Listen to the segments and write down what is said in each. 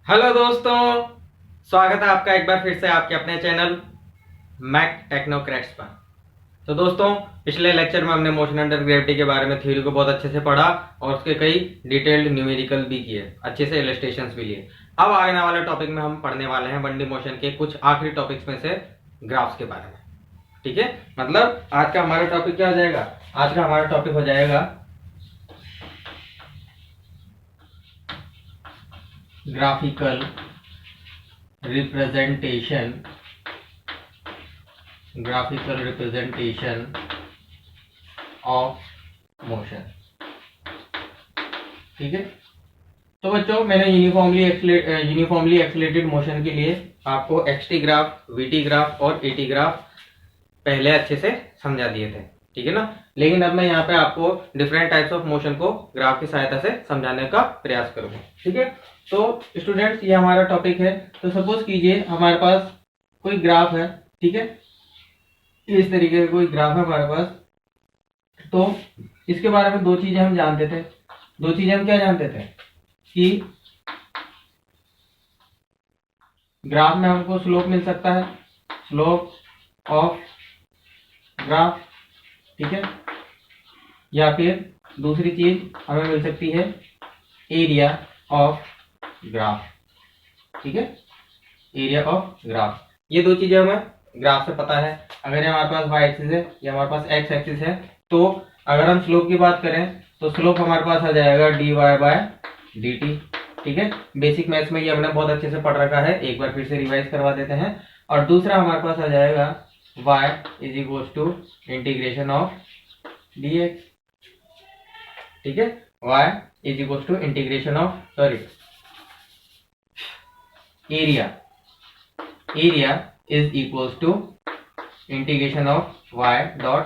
Hello दोस्तों, स्वागत है आपका एक बार फिर से आपके अपने चैनल मैक टेक्नोक्रैट्स पर। तो दोस्तों, पिछले लेक्चर में हमने मोशन अंडर ग्रेविटी के बारे में थ्योरी को बहुत अच्छे से पढ़ा और उसके कई डिटेल्ड न्यूमेरिकल भी किए, अच्छे से इलस्ट्रेशंस भी लिए। अब आने वाले टॉपिक में हम पढ़ने वाले हैं 1D मोशन के कुछ आखिरी टॉपिक्स में से ग्राफ्स के बारे में। ठीक है, मतलब आज का हमारा टॉपिक क्या हो जाएगा? आज का हमारा टॉपिक हो जाएगा ग्राफिकल रिप्रेजेंटेशन ऑफ मोशन। ठीक है, तो बच्चों मैंने यूनिफॉर्मली एक्सिलेटेड मोशन के लिए आपको एक्सटी ग्राफ, वीटी ग्राफ और एटी ग्राफ पहले अच्छे से समझा दिए थे। ठीक है ना, लेकिन अब मैं यहाँ पे आपको डिफरेंट टाइप्स ऑफ मोशन को ग्राफ की सहायता से समझाने का प्रयास करूंगा। ठीक है, तो स्टूडेंट्स ये हमारा टॉपिक है। तो सपोज कीजिए हमारे पास कोई ग्राफ है। ठीक है, इस तरीके का कोई ग्राफ है हमारे पास। तो इसके बारे में दो चीजें हम जानते थे। दो चीजें हम क्या जानते थे कि ग्राफ में हमको स्लोप मिल सकता है, स्लोप ऑफ ग्राफ। ठीक है, या फिर दूसरी चीज हमें मिल सकती है एरिया ऑफ ग्राफ। ठीक है, एरिया ऑफ ग्राफ। ये दो चीजें हमें ग्राफ से पता है। अगर ये हमारे पास वाई एक्सिस है या हमारे पास एक्स एक्सिस है, तो अगर हम स्लोप की बात करें तो स्लोप हमारे पास आ जाएगा dy बाय dt। ठीक है, बेसिक मैथ्स में ये हमने बहुत अच्छे से पढ़ रखा है, एक बार फिर से रिवाइज करवा देते हैं। और दूसरा हमारे पास आ जाएगा y is equals to integration of dx। ठीक है, y is equals to integration of area is equals to integration of y dot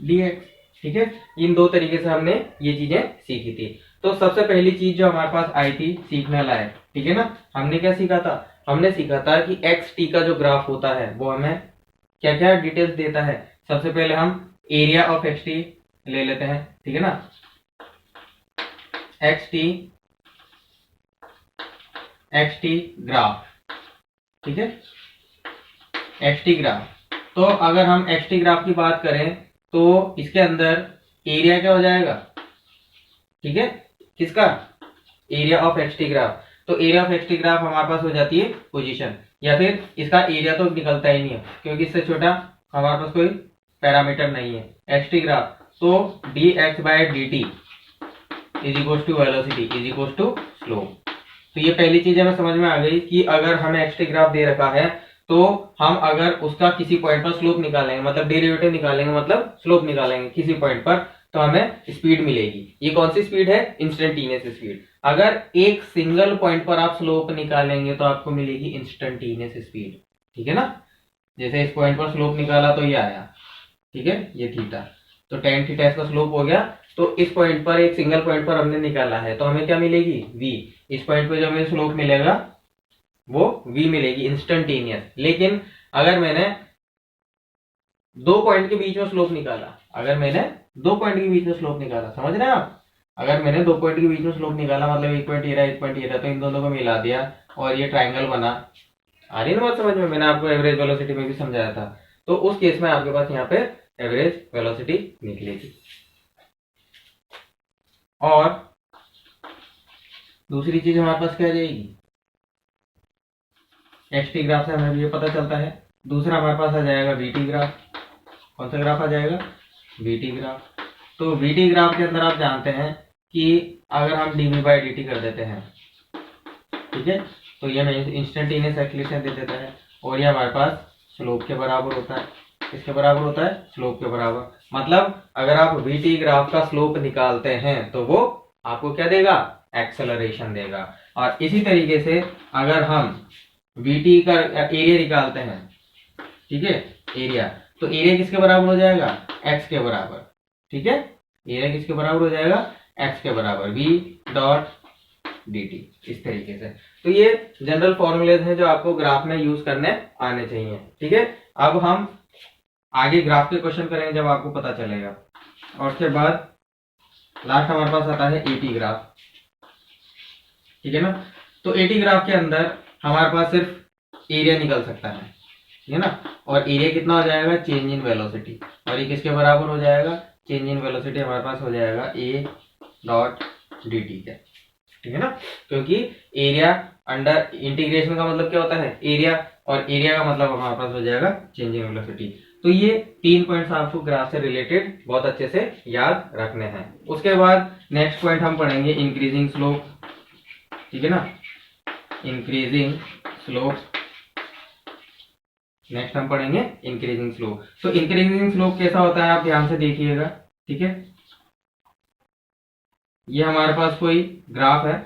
dx। ठीक है, इन दो तरीके से हमने ये चीजें सीखी थी। तो सबसे पहली चीज जो हमारे पास आई थी सीखने लायक, ठीक है ना, हमने क्या सीखा था? हमने सीखा था कि एक्स टी का जो ग्राफ होता है वो हमें क्या क्या डिटेल्स देता है। सबसे पहले हम एरिया ऑफ एक्स टी ले लेते हैं। ठीक है ना, एक्स टी ग्राफ। ठीक है, एक्स टी ग्राफ। तो अगर हम एक्स टी ग्राफ की बात करें तो इसके अंदर एरिया क्या हो जाएगा? ठीक है, किसका? Area of X T graph. तो area of X T graph हमारे पास हो जाती है पोजीशन, या फिर इसका एरिया तो निकलता ही नहीं है क्योंकि इससे छोटा हमारे पास कोई पैरामीटर नहीं है। एक्स टी ग्राफ तो d x by d t is equal to velocity is equal to slope. तो ये पहली चीज हमें समझ में आ गई कि अगर हमें एक्स टी ग्राफ दे रखा है तो हम अगर उसका किसी पॉइंट पर स्लोप निकालेंगे, मतलब डेरिवेटिव निकालेंगे, मतलब स्लोप निकालेंगे किसी पॉइंट पर, तो हमें स्पीड मिलेगी। ये कौन सी स्पीड है? Instantaneous speed. अगर एक सिंगल पॉइंट पर आप स्लोप निकालेंगे तो आपको मिलेगी इंस्टेंटेनियस स्पीड। ठीक है ना, जैसे इस पॉइंट पर स्लोप निकाला तो ये आया। ठीक है, ये थीटा, तो टेन थीटा इसका स्लोप हो गया। तो इस पॉइंट पर, एक सिंगल पॉइंट पर हमने निकाला है, तो हमें क्या मिलेगी? v। इस पॉइंट पर जो हमें स्लोप मिलेगा वो v मिलेगी इंस्टेंटेनियस। लेकिन अगर मैंने दो पॉइंट के बीच में स्लोप निकाला, समझ रहे हैं आप? अगर मैंने दो पॉइंट के बीच में स्लोप निकाला, मतलब एक पॉइंट ये रहा, एक पॉइंट ये रहा, तो इन दोनों को मिला दिया और ये ट्राइंगल बना। आ रही है ना बात समझ में? मैंने आपको एवरेज वेलोसिटी में भी समझाया था। तो उस केस में आपके पास यहाँ पे एवरेज वेलोसिटी निकलेगी। और दूसरी चीज हमारे पास क्या आ जाएगी? एक्स टी ग्राफ से हमें भी ये पता चलता है। दूसरा हमारे पास आ जाएगा वीटी ग्राफ। कौन सा ग्राफ आ जाएगा? VT graph. तो वीटी ग्राफ के अंदर आप जानते हैं कि अगर हम डीवी बाई डी टी कर देते हैं, ठीक है, तो ये हमें इंस्टेंटेनियस एक्सीलरेशन दे देता है और ये हमारे पास स्लोप के बराबर होता है। किसके बराबर होता है? स्लोप के बराबर। मतलब अगर आप वीटी ग्राफ का स्लोप निकालते हैं तो वो आपको क्या देगा? एक्सेलरेशन देगा। और इसी तरीके से अगर हम वीटी का एरिया निकालते हैं, ठीक है, एरिया, तो एरिया किसके बराबर हो जाएगा? एक्स के बराबर। ठीक है, एरिया किसके बराबर हो जाएगा? एक्स के बराबर, v डॉट डी टी। इस तरीके से। तो ये जनरल फॉर्मूलेज हैं जो आपको ग्राफ में यूज करने आने चाहिए। ठीक है, अब हम आगे ग्राफ के क्वेश्चन करेंगे जब आपको पता चलेगा। और उसके बाद लास्ट हमारे पास आता है एटी ग्राफ। ठीक है ना, तो एटी ग्राफ के अंदर हमारे पास सिर्फ एरिया निकल सकता है, ठीक है ना। और एरिया कितना हो जाएगा, चेंज इन वेलोसिटी, और ये किसके बराबर हो जाएगा, चेंज इन वेलोसिटी हमारे पास हो जाएगा ए डॉट डी टी के, ठीक है ना। क्योंकि एरिया अंडर इंटीग्रेशन का मतलब क्या होता है, एरिया, और एरिया का मतलब हमारे पास हो जाएगा चेंज इन वेलोसिटी। तो ये 3 पॉइंट्स आपको ग्राफ से रिलेटेड बहुत अच्छे से याद रखने हैं। उसके बाद नेक्स्ट पॉइंट हम पढ़ेंगे इंक्रीजिंग स्लोप, ठीक है ना, इंक्रीजिंग स्लोप। नेक्स्ट हम पढ़ेंगे इंक्रीजिंग स्लोप। तो इंक्रीजिंग स्लोप कैसा होता है आप ध्यान से देखिएगा, ठीक है। ये हमारे पास कोई ग्राफ है,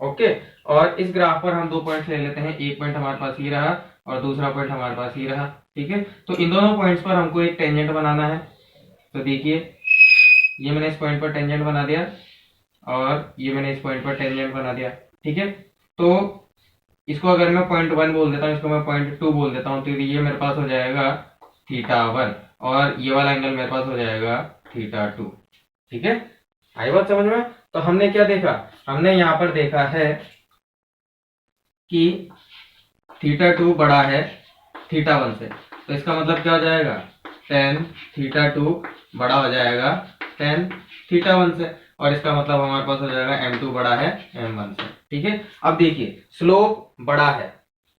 ओके, और इस ग्राफ पर हम 2 पॉइंट्स ले लेते हैं। एक पॉइंट हमारे पास ये रहा और दूसरा पॉइंट हमारे पास ये रहा, ठीक है। तो इन दोनों पॉइंट्स पर हमको एक टेंजेंट बनाना है। तो देखिए, ये मैंने इस पॉइंट पर टेंजेंट बना दिया और ये मैंने इस पॉइंट पर टेंजेंट बना दिया, ठीक है। तो इसको अगर मैं पॉइंट 1 बोल देता हूँ, इसको मैं पॉइंट 2 बोल देता हूँ, तो ये मेरे पास हो जाएगा थीटा 1 और ये वाला एंगल मेरे पास हो जाएगा थीटा 2, ठीक है। आई बात समझ में। तो हमने क्या देखा, हमने यहाँ पर देखा है कि थीटा 2 बड़ा है थीटा 1 से, तो इसका मतलब क्या हो जाएगा, टेन थीटा 2 बड़ा हो जाएगा टेन थीटा 1 से, और इसका मतलब हमारे पास हो जाएगा m2 बड़ा है m1 से, ठीक है। अब देखिए स्लोप बड़ा है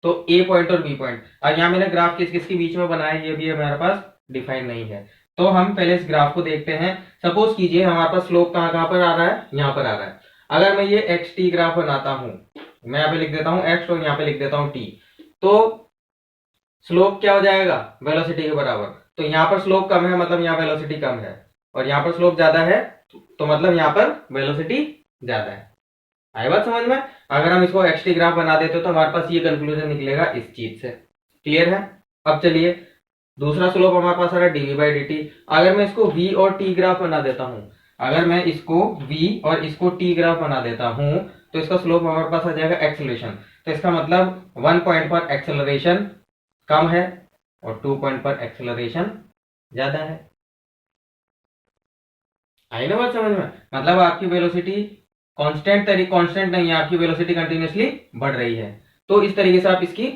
तो a पॉइंट और b पॉइंट, अब यहाँ मैंने ग्राफ किस किस के बीच में बनाया ये भी हमारे पास डिफाइन नहीं है। तो हम पहले इस ग्राफ को देखते हैं। सपोज कीजिए हमारे पास स्लोप कहाँ कहाँ पर आ रहा है, यहाँ पर आ रहा है। अगर मैं ये एक्स टी ग्राफ बनाता हूं, मैं यहाँ पे लिख देता हूँ एक्स और यहाँ पे लिख देता हूँ टी, तो स्लोप क्या हो जाएगा, वेलोसिटी के बराबर। तो यहाँ पर स्लोप कम है मतलब यहाँ वेलोसिटी कम है, और यहाँ पर स्लोप ज्यादा है तो मतलब यहाँ पर वेलोसिटी ज्यादा है। आई बात समझ में। अगर हम इसको एक्स टी ग्राफ बना देते तो हमारे पास ये कंक्लूजन निकलेगा इस चीज से, क्लियर है। अब चलिए दूसरा स्लोप हमारे पास आ रहा है डीवी बाई डी टी। अगर मैं इसको v और t ग्राफ बना देता हूं, अगर मैं इसको v और इसको t ग्राफ बना देता हूं तो इसका स्लोप हमारे पास आ जाएगा एक्सेलरेशन। तो इसका मतलब 1 पॉइंट पर एक्सेलरेशन कम है और 2 पॉइंट पर एक्सेलरेशन ज्यादा है। आई ना बात समझ में। मतलब आपकी वेलोसिटी कांस्टेंट नहीं है, आपकी वेलोसिटी कंटिन्यूअसली बढ़ रही है। तो इस तरीके से आप इसकी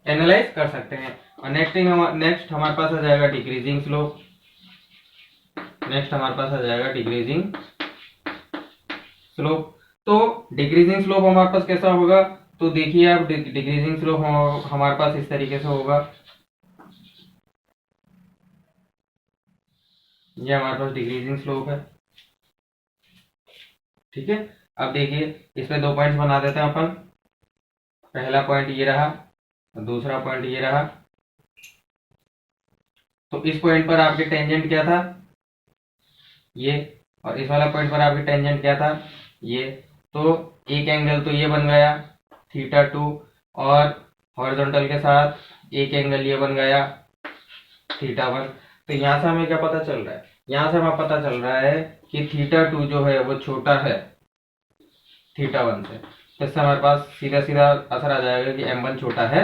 एनालाइज कर सकते हैं। और नेक्स्ट हमारे पास आ जाएगा डिक्रीजिंग स्लोप। नेक्स्ट हमारे पास आ जाएगा डिक्रीजिंग स्लोप। तो डिक्रीजिंग स्लोप हमारे पास कैसा होगा, तो देखिए आप डिक्रीजिंग स्लोप हमारे पास इस तरीके से होगा। ये हमारे पास डिक्रीजिंग स्लोप है, ठीक है। अब देखिए इसमें 2 पॉइंट्स बना देते हैं अपन। पहला पॉइंट ये रहा, दूसरा पॉइंट ये रहा। तो इस पॉइंट पर आपके टेंजेंट क्या था, ये, और इस वाला पॉइंट पर आपके टेंजेंट क्या था, ये। तो एक एंगल तो ये बन गया थीटा 2, और हॉरिजॉन्टल के साथ एक एंगल ये बन गया थीटा 1। तो यहां से हमें क्या पता चल रहा है, यहां से हमें पता चल रहा है कि थीटा 2 जो है वो छोटा है थीटा 1 से। तो इससे हमारे पास सीधा सीधा असर आ जाएगा कि m1 छोटा है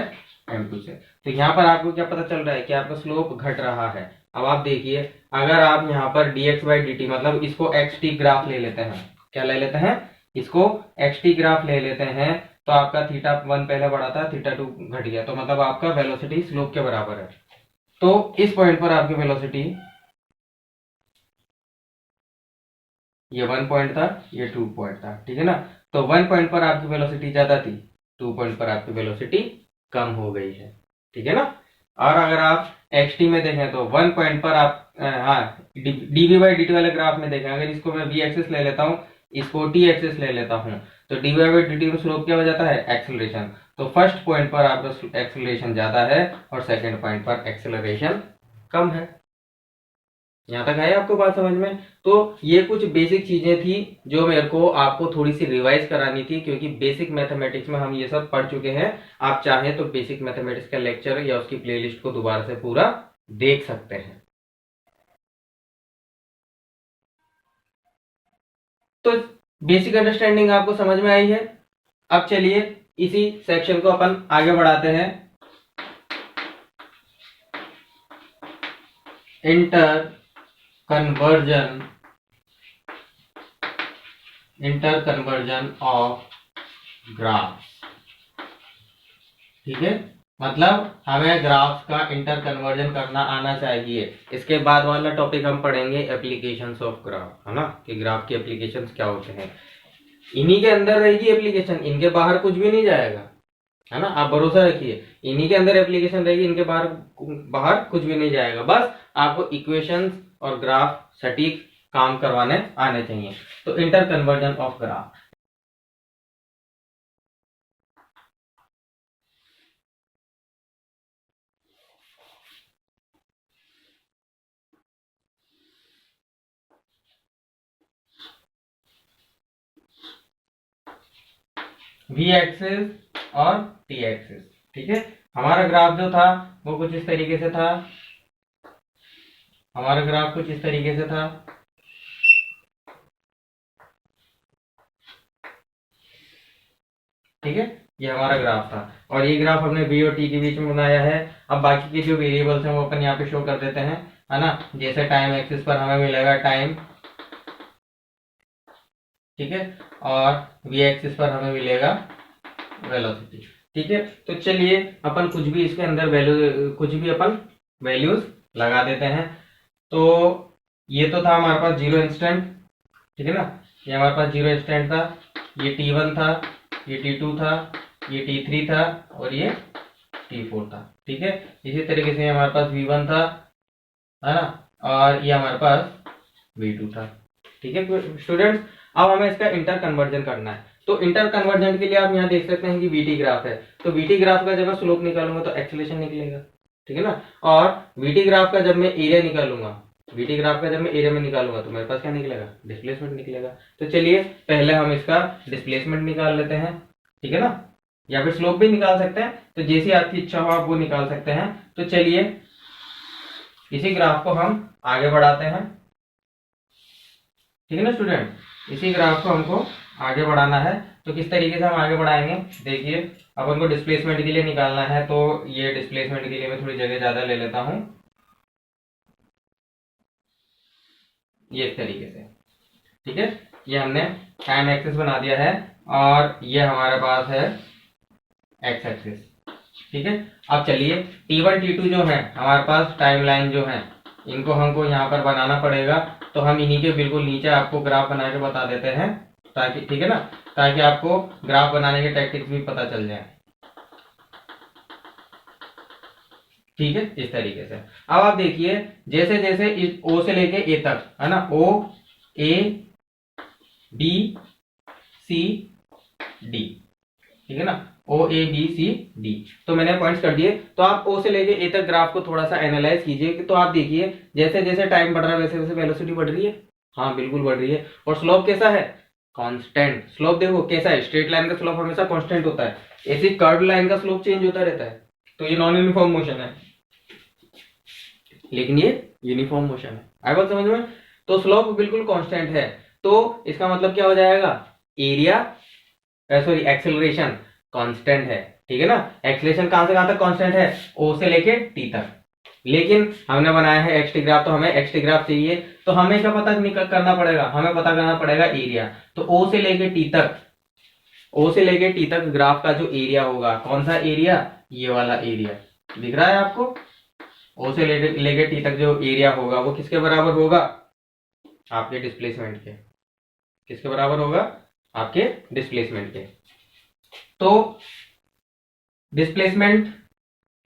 m2 से। तो यहाँ पर आपको क्या पता चल रहा है कि आपका स्लोप घट रहा है। अब आप देखिए, अगर आप यहाँ पर dx बाई dt मतलब इसको xt ग्राफ ले लेते हैं, क्या ले लेते हैं, इसको xt ग्राफ ले लेते हैं, तो आपका थीटा 1 पहले बढ़ा था, थीटा 2 घट गया, तो मतलब आपका वेलोसिटी स्लोप के बराबर है। तो इस पॉइंट पर आपकी वेलोसिटी, ये 1 पॉइंट था, ये 2 पॉइंट था, ठीक है ना। तो 1 पॉइंट पर आपकी वेलोसिटी ज्यादा थी, 2 पॉइंट पर आपकी वेलोसिटी कम हो गई है, ठीक है ना। और अगर आप xt में देखें तो 1 पॉइंट पर आप dv बाई dt वाले ग्राफ में देखें, अगर इसको मैं v एक्सिस ले लेता हूँ, इसको t एक्सिस ले लेता हूँ, तो dv बाई dt में स्लोप क्या हो जाता है, एक्सेलरेशन। तो फर्स्ट पॉइंट पर आपका एक्सेलरेशन ज्यादा है और सेकेंड पॉइंट पर एक्सेलरेशन कम है। यहाँ तक है आपको बात समझ में। तो ये कुछ बेसिक चीजें थी जो मेरे को आपको थोड़ी सी रिवाइज करानी थी, क्योंकि बेसिक मैथमेटिक्स में हम ये सब पढ़ चुके हैं। आप चाहें तो बेसिक मैथमेटिक्स का लेक्चर या उसकी प्लेलिस्ट को दोबारा से पूरा देख सकते हैं। तो बेसिक अंडरस्टैंडिंग आपको समझ में आई है। अब चलिए इसी सेक्शन को अपन आगे बढ़ाते हैं। Inter conversion of graph. ठीक है, मतलब हमें ग्राफ का इंटर कन्वर्जन करना आना चाहिए। इसके बाद वाला टॉपिक हम पढ़ेंगे एप्लीकेशंस ऑफ ग्राफ, है ना, कि ग्राफ के एप्लीकेशंस क्या होते हैं। इन्हीं के अंदर रहेगी एप्लीकेशन, इनके बाहर कुछ भी नहीं जाएगा, है ना, आप भरोसा रखिए। इन्हीं के अंदर एप्लीकेशन रहेगी, इनके बाहर बाहर कुछ भी नहीं जाएगा। बस आपको इक्वेशंस और ग्राफ सटीक काम करवाने आने चाहिए। तो inter conversion of graph. v axis और t एक्सिस। ठीक है, हमारा ग्राफ जो था वो कुछ इस तरीके से था। हमारा ग्राफ कुछ इस तरीके से था। ठीक है, ये हमारा ग्राफ था और ये ग्राफ हमने v और t के बीच में बनाया है। अब बाकी के जो वेरिएबल्स हैं वो अपन यहाँ पे शो कर देते हैं, है ना। जैसे टाइम एक्सिस पर हमें मिलेगा टाइम, ठीक है, और v एक्सिस पर हमें मिलेगा वेलोसिटी। ठीक है, तो चलिए अपन कुछ भी इसके अंदर वैल्यू, कुछ भी अपन वैल्यूज लगा देते हैं। तो ये तो था हमारे पास जीरो इंस्टेंट, ठीक है ना, ये हमारे पास जीरो इंस्टेंट था। ये t1 था, ये t2 था, ये t3 था और ये t4 था। ठीक है, इसी तरीके से हमारे पास v1 था, है ना, और ये हमारे पास v2 था। ठीक है स्टूडेंट्स, अब हमें इसका इंटर कन्वर्जन करना है। तो इंटर कन्वर्जन के लिए आप यहाँ देख सकते हैं कि वीटी ग्राफ है, तो वीटी ग्राफ का जब मैं स्लोप निकालूंगा तो एक्सीलरेशन निकलेगा, ठीक है ना। और वीटी ग्राफ का जब मैं एरिया निकालूंगा, वीटी ग्राफ का जब मैं एरिया में निकालूंगा तो मेरे पास क्या निकलेगा, डिस्प्लेसमेंट निकलेगा। तो चलिए पहले हम इसका डिस्प्लेसमेंट निकाल लेते हैं, ठीक है ना, या फिर स्लोप भी निकाल सकते हैं, तो जैसी आपकी इच्छा हो आप वो निकाल सकते हैं। तो चलिए इसी ग्राफ को हम आगे बढ़ाते हैं, ठीक है ना स्टूडेंट, इसी ग्राफ को हमको आगे बढ़ाना है। तो किस तरीके से हम आगे बढ़ाएंगे, देखिए अपन को डिस्प्लेसमेंट के लिए निकालना है, तो ये डिस्प्लेसमेंट के लिए मैं थोड़ी जगह ज्यादा ले लेता हूं, ये इस तरीके से। ठीक है, ये हमने टाइम एक्सिस बना दिया है और ये हमारे पास है एक्स एक्सिस। ठीक है, अब चलिए T1 T2 जो है हमारे पास टाइमलाइन जो है, इनको हमको यहाँ पर बनाना पड़ेगा। तो हम इन्हीं के बिल्कुल नीचे आपको ग्राफ बना के बता देते हैं, ताकि, ठीक है ना, ताकि आपको ग्राफ बनाने के टैक्टिक्स भी पता चल जाए। ठीक है, इस तरीके से। अब आप देखिए जैसे जैसे इस O से लेके A तक, है ना, O A B C D, ठीक है ना, O A B C D, तो मैंने पॉइंट्स कर दिए। तो आप O से लेके A तक ग्राफ को थोड़ा सा एनालाइज कीजिए। तो आप देखिए जैसे जैसे टाइम बढ़ रहा है वैसे वैसे वेलोसिटी बढ़ रही है, हाँ बिल्कुल बढ़ रही है। और स्लोप कैसा है, कांस्टेंट। स्लोप देखो कैसा है, स्ट्रेट लाइन का स्लोप हमेशा कांस्टेंट होता है, ऐसी कर्व लाइन का स्लोप चेंज होता रहता है। तो ये नॉन यूनिफॉर्म मोशन है, लेकिन ये यूनिफॉर्म मोशन है। आई बात समझ में। तो स्लोप बिल्कुल कांस्टेंट है, तो इसका मतलब क्या हो जाएगा, एरिया, सॉरी एक्सेलरेशन कांस्टेंट है, ठीक है ना। एक्सेलरेशन कहां से कहां तक कांस्टेंट है, ओ से लेके टी तक। लेकिन हमने बनाया है एक्सटी ग्राफ, तो हमें एक्सटी ग्राफ चाहिए। तो हमें क्या पता करना पड़ेगा, हमें पता करना पड़ेगा एरिया। तो ओ से लेके टी तक, ओ से लेके टी तक ग्राफ का जो एरिया होगा, कौन सा एरिया, ये वाला एरिया दिख रहा है आपको। ओ से लेके टी तक जो एरिया होगा वो किसके बराबर होगा, आपके डिस्प्लेसमेंट के। किसके बराबर होगा, आपके डिस्प्लेसमेंट के। तो डिस्प्लेसमेंट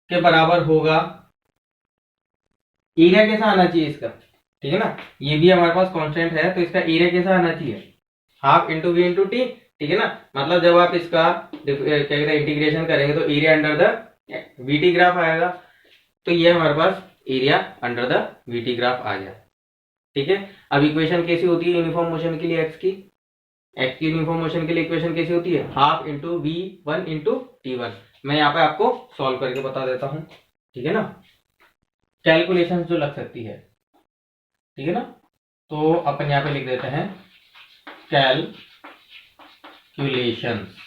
के बराबर होगा एरिया कैसा आना चाहिए इसका, ठीक है ना। ये भी हमारे पास कांस्टेंट है, तो इसका एरिया कैसा आना चाहिए, half into v into t, ठीक है ना। मतलब जब आप इसका क्या कहते हैं इंटीग्रेशन करेंगे तो area under the VT graph आएगा। तो ये हमारे पास area under the VT graph आ गया, ठीक है। अब इक्वेशन कैसी होती है यूनिफॉर्म मोशन के लिए, एक्स की यूनिफॉर्म मोशन के लिए इक्वेशन कैसी होती है, half into v one into t one. मैं यहाँ पे आपको सॉल्व करके बता देता हूँ, ठीक है ना, कैलकुलेशन जो लग सकती है, ठीक है ना। तो अपन यहाँ पे लिख देते हैं कैलकुलेशंस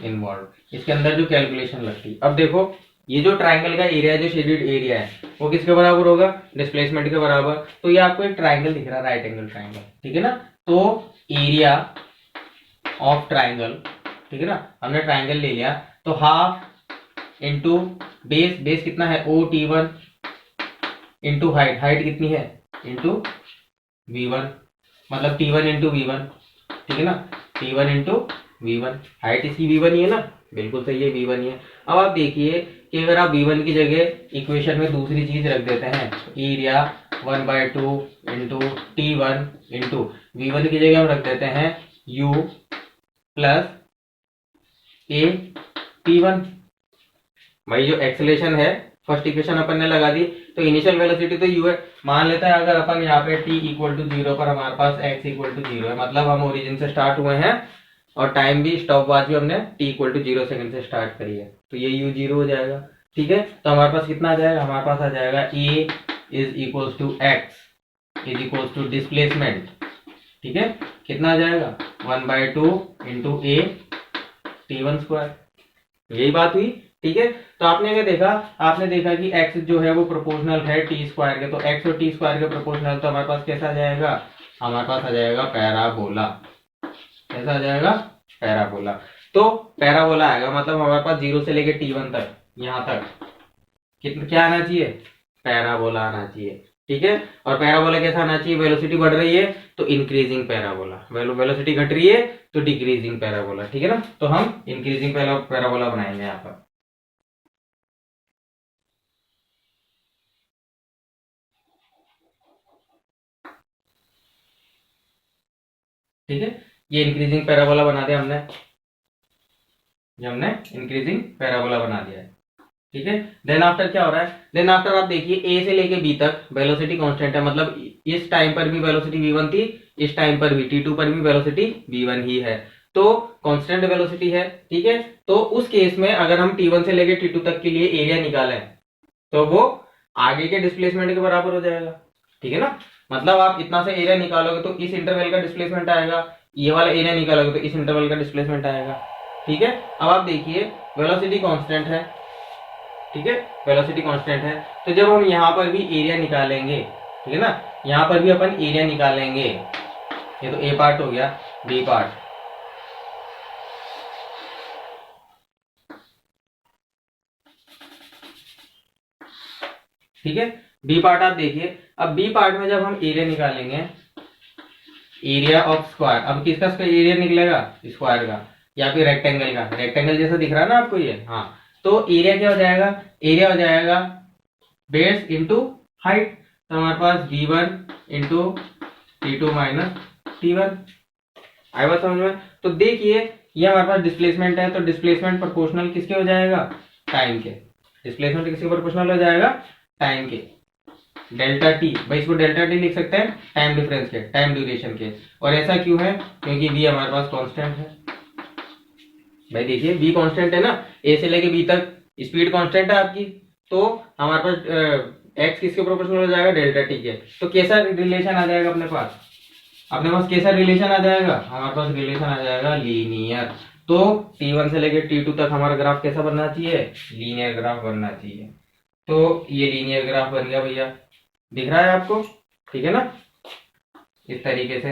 इन्वॉल्व। इसके अंदर जो कैलकुलेशन लगती है, अब देखो ये जो ट्राइंगल का एरिया, जो शेडेड एरिया है, वो किसके बराबर होगा? डिस्प्लेसमेंट के बराबर। तो ये आपको एक ट्राइंगल दिख रहा है, राइट एंगल ट्राइंगल, ठीक है ना। तो एरिया ऑफ ट्राइंगल, ठीक है ना, हमने ट्राइंगल ले लिया, तो हाफ इंटू बेस, बेस कितना है? O T1 into height, height कितनी है? इंटू V1, मतलब T1 इंटू V1, ठीक है ना, T1 इंटू V1, हाइट इसकी V1 ही है ना, बिल्कुल सही है, V1 ही है। अब आप देखिए कि अगर आप V1 की जगह इक्वेशन में दूसरी चीज रख देते हैं, area 1/2 into T1 into V1 की जगह हम रख देते हैं U प्लस A T1, भाई जो एक्सेलेरेशन है, फर्स्ट इक्वेशन अपन ने लगा दी, तो इनिशियल वेलोसिटी तो U है। मान लेते हैं अगर अपन यहाँ पे t इक्वल टू 0 पर हमारे पास x इक्वल टू 0 है, मतलब हम ओरिजिन से स्टार्ट हुए हैं और टाइम भी, स्टॉप वॉच भी हमने t इक्वल टू 0 सेकंड से स्टार्ट करी है, तो ये u 0 हो जाएगा, ठीक है। तो हमारे पास कितना आ जाएगा? हमारे पास आ जाएगा a is equals to x is equals to displacement, ठीक है, कितना आ जाएगा? 1/2 इंटू a T1 स्क्वायर, यही बात हुई, ठीक है। तो आपने क्या देखा? आपने देखा कि x जो है वो प्रोपोर्शनल है t स्क्वायर के, तो x और t स्क्वायर के प्रोपोर्शनल, तो हमारे पास कैसा आ जाएगा? हमारे पास आ जाएगा पैराबोला, कैसा आ जाएगा? पैराबोला। तो पैराबोला आएगा, मतलब हमारे पास 0 से लेके T1 तक, यहाँ तक कितना क्या आना चाहिए? पैराबोला आना चाहिए, ठीक है। और पैराबोला कैसा आना चाहिए? वेलोसिटी बढ़ रही है तो इंक्रीजिंग पैराबोला, वेलोसिटी घट रही है तो डिक्रीजिंग पैराबोला, ठीक है ना। तो हम इंक्रीजिंग पैराबोला बनाएंगे यहाँ पर, ठीक है। ये इंक्रीजिंग पैराबोला बना दिया हमने, ये हमने इंक्रीजिंग पैराबोला बना दिया है, ठीक है। देन आफ्टर क्या हो रहा है? देन आफ्टर आप देखिए ए से लेके बी तक वेलोसिटी कांस्टेंट है, मतलब इस टाइम पर भी वेलोसिटी v1 थी, इस टाइम पर भी T2 पर भी वेलोसिटी v1 ही है, तो कांस्टेंट वेलोसिटी है, ठीक है। तो उस केस में अगर हम T1 से लेके T2 तक के लिए एरिया निकालें तो वो आगे के डिस्प्लेसमेंट के बराबर हो जाएगा, ठीक है ना। मतलब आप इतना से एरिया निकालोगे तो इस इंटरवल का डिस्प्लेसमेंट आएगा, ये वाला एरिया निकालोगे तो इस इंटरवल का डिस्प्लेसमेंट आएगा, ठीक है। अब आप देखिए वेलोसिटी कांस्टेंट है, ठीक है, वेलोसिटी कांस्टेंट है, तो जब हम यहाँ पर भी एरिया निकालेंगे, ठीक है ना, यहाँ पर भी अपन एरिया निकालेंगे, ये तो ए पार्ट हो गया, बी पार्ट, ठीक है। बी पार्ट आप देखिए, अब बी पार्ट में जब हम एरिया निकालेंगे, एरिया ऑफ स्क्वायर, अब किसका एरिया निकलेगा? स्क्वायर का या फिर रेक्टेंगल का, रेक्टेंगल जैसा दिख रहा है ना आपको ये, हाँ। तो एरिया क्या हो जाएगा? एरिया हो जाएगा बेस इंटू हाइट, तो हमारे पास v1 into T2 minus T1, आई बात समझ में? तो देखिए ये हमारे पास डिस्प्लेसमेंट है, तो डिस्प्लेसमेंट प्रोपोर्शनल किसके हो जाएगा? टाइम के। डिस्प्लेसमेंट किसके प्रोपोर्शनल हो जाएगा? टाइम के। डेल्टा टी, भाई इसको डेल्टा टी लिख सकते हैं टाइम डिफरेंस के, टाइम ड्यूरेशन के। और ऐसा क्यों है? क्योंकि v हमारे पास कांस्टेंट है, भाई देखिए v कांस्टेंट है ना, a से लेके b तक स्पीड कांस्टेंट है आपकी, तो हमारे पास x किसके प्रोपोर्शनल हो जाएगा? डेल्टा टी के। तो कैसा रिलेशन आ जाएगा अपने पास? अपने पास कैसा रिलेशन आ जाएगा? हमारे पास रिलेशन आ जाएगा लीनियर। तो T1 से लेके T2 तक हमारा ग्राफ कैसा बनना चाहिए? लीनियर ग्राफ बनना चाहिए। तो ये लीनियर ग्राफ बन गया भैया, दिख रहा है आपको, ठीक है ना, इस तरीके से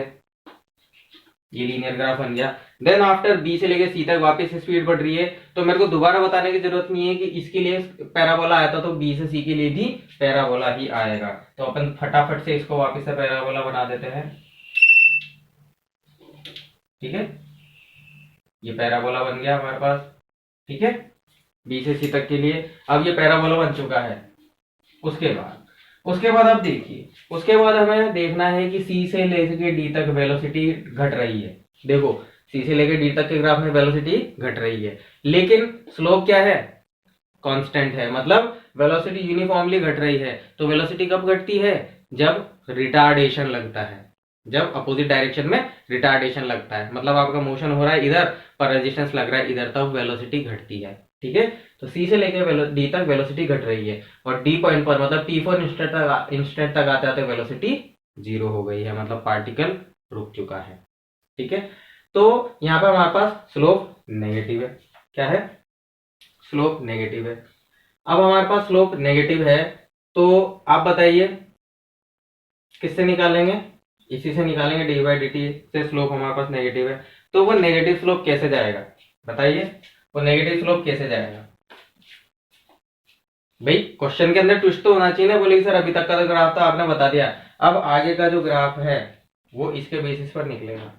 ये लीनियर ग्राफ बन गया। देन आफ्टर बी से लेके सी तक वापस स्पीड बढ़ रही है, तो मेरे को दोबारा बताने की जरूरत नहीं है कि इसके लिए पैराबोला आया था तो बी से सी के लिए भी पैराबोला ही आएगा। तो अपन फटाफट से इसको वापस से पैराबोला बना देते हैं, ठीक है। ये पैराबोला बन गया हमारे पास, ठीक है, बी से सी तक के लिए। अब ये पैराबोला बन चुका है। उसके बाद आप देखिए, उसके बाद हमें देखना है कि सी से लेके डी तक वेलोसिटी घट रही है। देखो सी से लेके डी तक के ग्राफ में वेलोसिटी घट रही है, लेकिन स्लोप क्या है? कांस्टेंट है, मतलब वेलोसिटी यूनिफॉर्मली घट रही है। तो वेलोसिटी कब घटती है? जब रिटार्डेशन लगता है, जब अपोजिट डायरेक्शन में रिटार्डेशन लगता है, मतलब आपका मोशन हो रहा है इधर पर रेजिस्टेंस लग रहा है इधर, तब वेलोसिटी घटती है, ठीक है। तो सी से लेकर डी तक वेलोसिटी घट रही है, और डी पॉइंट पर मतलब T4 इंस्टेंट तक आते आते वेलोसिटी 0 हो गई है, मतलब पार्टिकल रुक चुका है, ठीक है। तो यहाँ पर हमारे पास स्लोप नेगेटिव है, क्या है? स्लोप नेगेटिव है। अब हमारे पास स्लोप नेगेटिव है, तो आप बताइए किससे निकालेंगे? इसी से निकालेंगे, डी बाई डी टी से स्लोप हमारे पास नेगेटिव है, तो वो नेगेटिव स्लोप कैसे जाएगा बताइए, वो नेगेटिव स्लोप कैसे जाएगा? भाई क्वेश्चन के अंदर ट्विस्ट तो होना चाहिए ना, बोले सर अभी तक का तो ग्राफ था आपने बता दिया, अब आगे का जो ग्राफ है वो इसके बेसिस पर निकलेगा।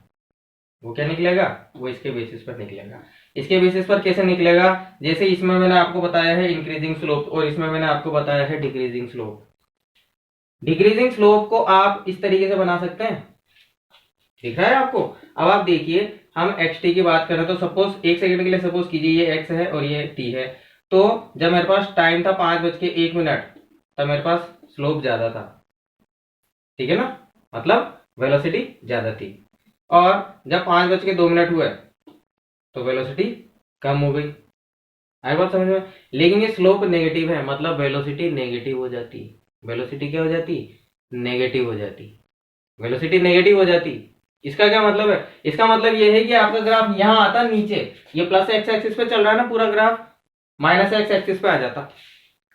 वो क्या निकलेगा? वो इसके बेसिस पर निकलेगा। इसके बेसिस पर कैसे निकलेगा? जैसे इसमें मैंने आपको बताया है इंक्रीजिंग स्लोप और इसमें मैंने आपको बताया है डिक्रीजिंग स्लोप। डिक्रीजिंग स्लोप को आप इस तरीके से बना सकते हैं, दिख रहा है आपको? अब आप देखिए, हम एक्स टी की बात करें तो सपोज एक सेकंड के लिए सपोज कीजिए ये एक्स है और ये टी है, तो जब मेरे पास टाइम था 5:01 तब मेरे पास स्लोप ज्यादा था, ठीक है ना, मतलब वेलोसिटी ज्यादा थी। और जब 5:02 हुए तो वेलोसिटी कम हो गई। आई बात समझ में? लेकिन ये स्लोप नेगेटिव है, मतलब वेलोसिटी नेगेटिव हो जाती। वेलोसिटी क्या हो जाती? नेगेटिव हो जाती। वेलोसिटी नेगेटिव हो जाती। इसका क्या मतलब है? इसका मतलब ये है कि आपका ग्राफ यहां आता नीचे, ये प्लस एक्स एक्सिस पे चल रहा है ना पूरा ग्राफ, माइनस एक्स एक्सिस पे आ जाता।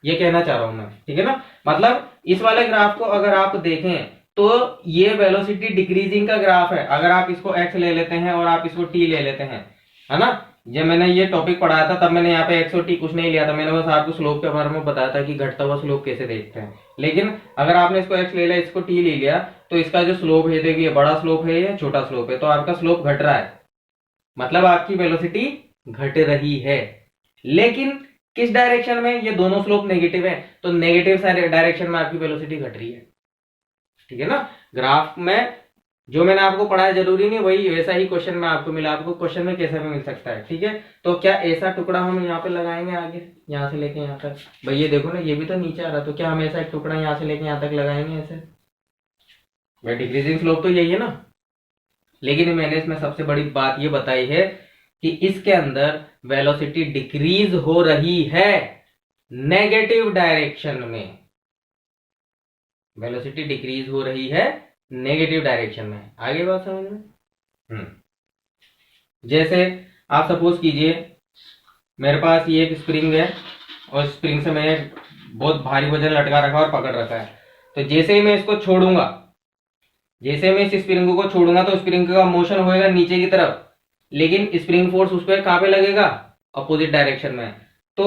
ये कहना चाह रहा हूं मैं, ठीक है ना? मतलब इस वाले ग्राफ को अगर आप देखें तो ये वेलोसिटी डिक्रीजिंग का ग्राफ है। अगर आप इसको एक्स ले लेते हैं और आप इसको टी ले लेते हैं, है ना? जब मैंने ये टॉपिक पढ़ाया था तब मैंने यहाँ पे एक्स और टी कुछ नहीं लिया था, मैंने बस आपको स्लोप के बारे में बताया था कि घटता हुआ स्लोप कैसे देखते हैं। लेकिन अगर आपने इसको एक्स ले लिया, इसको टी ले लिया, तो इसका जो स्लोप है देखिए, बड़ा स्लोप है या छोटा स्लोप है, तो आपका स्लोप घट रहा है, मतलब आपकी वेलोसिटी घट रही है। लेकिन किस डायरेक्शन में? ये दोनों स्लोप नेगेटिव है, तो नेगेटिव डायरेक्शन में आपकी वेलोसिटी घट रही है, ठीक है ना? ग्राफ में जो मैंने आपको पढ़ाया जरूरी नहीं वही वैसा ही क्वेश्चन में आपको मिला, आपको क्वेश्चन में कैसे भी मिल सकता है, ठीक है? तो क्या ऐसा टुकड़ा हम यहाँ पे लगाएंगे आगे, यहाँ से लेके यहाँ तक? भाई ये देखो ना, ये भी तो नीचे आ रहा, तो क्या हम ऐसा एक टुकड़ा यहाँ से लेके यहाँ तक लगाएंगे ऐसे? भाई डिक्रीजिंग स्लोप तो यही है ना। लेकिन मैंने इसमें सबसे बड़ी बात ये बताई है कि इसके अंदर वेलोसिटी डिक्रीज हो रही है नेगेटिव डायरेक्शन में। वेलोसिटी डिक्रीज हो रही है नेगेटिव डायरेक्शन में। आगे बात समझ में? जैसे आप सपोज कीजिए मेरे पास ये एक स्प्रिंग है और स्प्रिंग से मैंने बहुत भारी वजन लटका रखा और पकड़ रखा है, तो जैसे ही मैं इसको छोड़ूंगा, जैसे मैं इस स्प्रिंग को छोड़ूंगा तो स्प्रिंग का मोशन होएगा नीचे की तरफ, लेकिन स्प्रिंग फोर्स उस पर कहां पे लगेगा? अपोजिट डायरेक्शन में। तो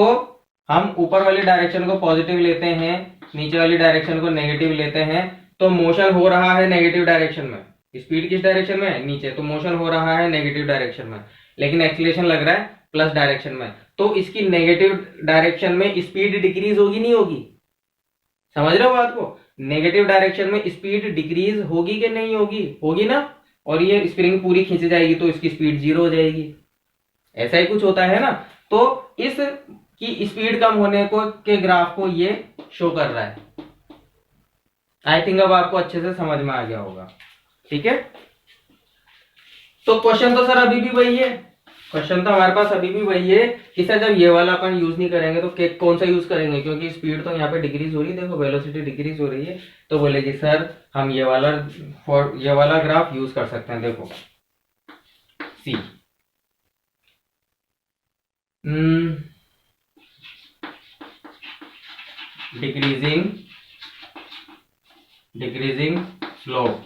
हम ऊपर वाली डायरेक्शन को पॉजिटिव लेते हैं, नीचे वाली डायरेक्शन को नेगेटिव लेते हैं, तो मोशन हो रहा है नेगेटिव डायरेक्शन में। स्पीड किस डायरेक्शन में है? नीचे, तो मोशन हो रहा है नेगेटिव डायरेक्शन में, लेकिन एक्सीलरेशन लग रहा है प्लस डायरेक्शन में, तो इसकी नेगेटिव डायरेक्शन में स्पीड डिक्रीज होगी नहीं होगी? समझ रहे हो बात को? नेगेटिव डायरेक्शन में स्पीड डिक्रीज होगी कि नहीं होगी? होगी ना। और ये स्प्रिंग पूरी खींच जाएगी तो इसकी स्पीड 0 हो जाएगी। ऐसा ही कुछ होता है ना। तो इस की स्पीड कम होने को के ग्राफ को ये शो कर रहा है। आई थिंक अब आपको अच्छे से समझ में आ गया होगा, ठीक है? तो क्वेश्चन तो सर अभी भी वही है, क्वेश्चन तो हमारे पास अभी भी वही है कि सर जब ये वाला अपन यूज नहीं करेंगे तो कौन सा यूज करेंगे, क्योंकि स्पीड तो यहाँ पे डिक्रीज हो रही है, देखो वेलोसिटी डिक्रीज हो रही है, तो बोलेगी सर हम ये वाला ग्राफ यूज कर सकते हैं। देखो सी डिक्रीजिंग स्लोप,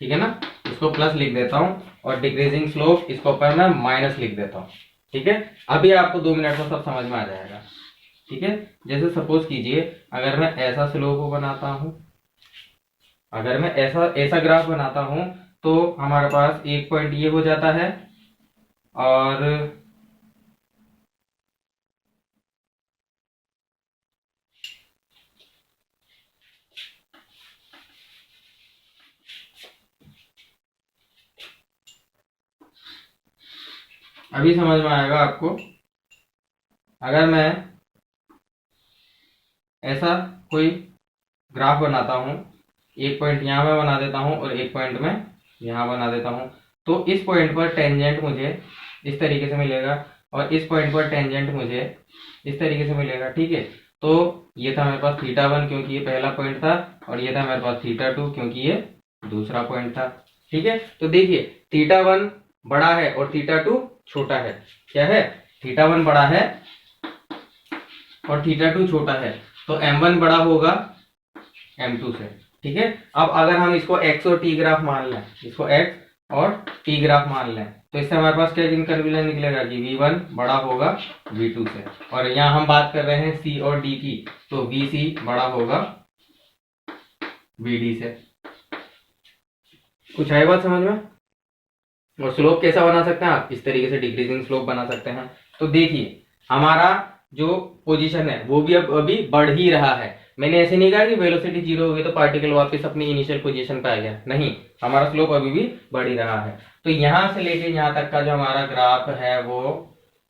ठीक है ना? इसको प्लस लिख देता हूं और डिक्रीजिंग स्लोप इसको पर मैं माइनस लिख देता हूं, ठीक है? अभी आपको 2 मिनट में सब समझ में आ जाएगा, ठीक है? जैसे सपोज कीजिए अगर मैं ऐसा स्लोप को बनाता हूं, अगर मैं ऐसा ग्राफ बनाता हूं तो हमारे पास एक पॉइंट ये हो जाता है और अभी समझ में आएगा आपको। अगर मैं ऐसा कोई ग्राफ बनाता हूं, एक पॉइंट यहां मैं बना देता हूं और एक पॉइंट में यहां बना देता हूं, तो इस पॉइंट पर टेंजेंट मुझे इस तरीके से मिलेगा और इस पॉइंट पर टेंजेंट मुझे इस तरीके से मिलेगा, ठीक है? तो ये था मेरे पास θ1 क्योंकि ये पहला पॉइंट था, और ये था मेरे पास θ2 क्योंकि ये दूसरा पॉइंट था, ठीक है? तो देखिए θ1 बड़ा है और θ2 छोटा है। क्या है? θ1 बड़ा है और θ2 छोटा है, तो m1 बड़ा होगा m2 से। ठीक है, अब अगर हम इसको x और t ग्राफ मान लें, इसको x और t ग्राफ मान लें, तो इससे हमारे पास क्या कन्वर्जन निकलेगा कि v1 बड़ा होगा v2 से। और यहाँ हम बात कर रहे हैं c और d की, तो vc बड़ा होगा vd से। कुछ आई बात समझ में? और स्लोप कैसा बना सकते हैं आप? इस तरीके से डिक्रीजिंग स्लोप बना सकते हैं। तो देखिए हमारा जो पोजीशन है वो भी अब अभी बढ़ ही रहा है। मैंने ऐसे नहीं कहा कि वेलोसिटी जीरो हो गई तो पार्टिकल वापस अपनी इनिशियल पोजीशन पे आ गया, नहीं, हमारा स्लोप अभी भी बढ़ ही रहा है। तो यहां से लेके यहां तक का जो हमारा ग्राफ है वो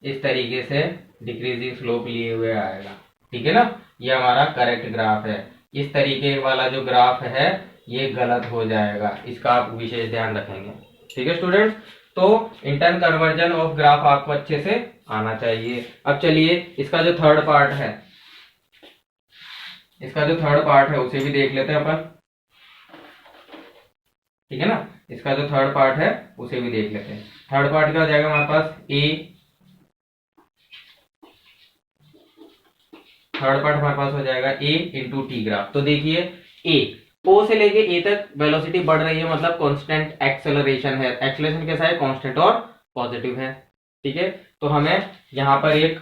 इस तरीके से डिक्रीजिंग स्लोप लिए हुए आएगा। ठीक है ना, ये हमारा करेक्ट ग्राफ है। इस तरीके वाला जो ग्राफ है ये गलत हो जाएगा, इसका आप विशेष ध्यान रखेंगे। ठीक है स्टूडेंट्स, तो इंटर्न कन्वर्जन ऑफ ग्राफ आपको अच्छे से आना चाहिए। अब चलिए इसका जो थर्ड पार्ट है, उसे भी देख लेते हैं अपन। ठीक है ना, इसका जो थर्ड पार्ट है उसे भी देख लेते हैं। थर्ड पार्ट क्या हो जाएगा हमारे पास? थर्ड पार्ट हमारे पास हो जाएगा a इंटू टी ग्राफ। तो देखिए O से लेके A तक वेलोसिटी बढ़ रही है, मतलब कांस्टेंट एक्सेलरेशन है। एक्सेलरेशन कैसा है? कांस्टेंट और पॉजिटिव है। ठीक है, तो हमें यहाँ पर एक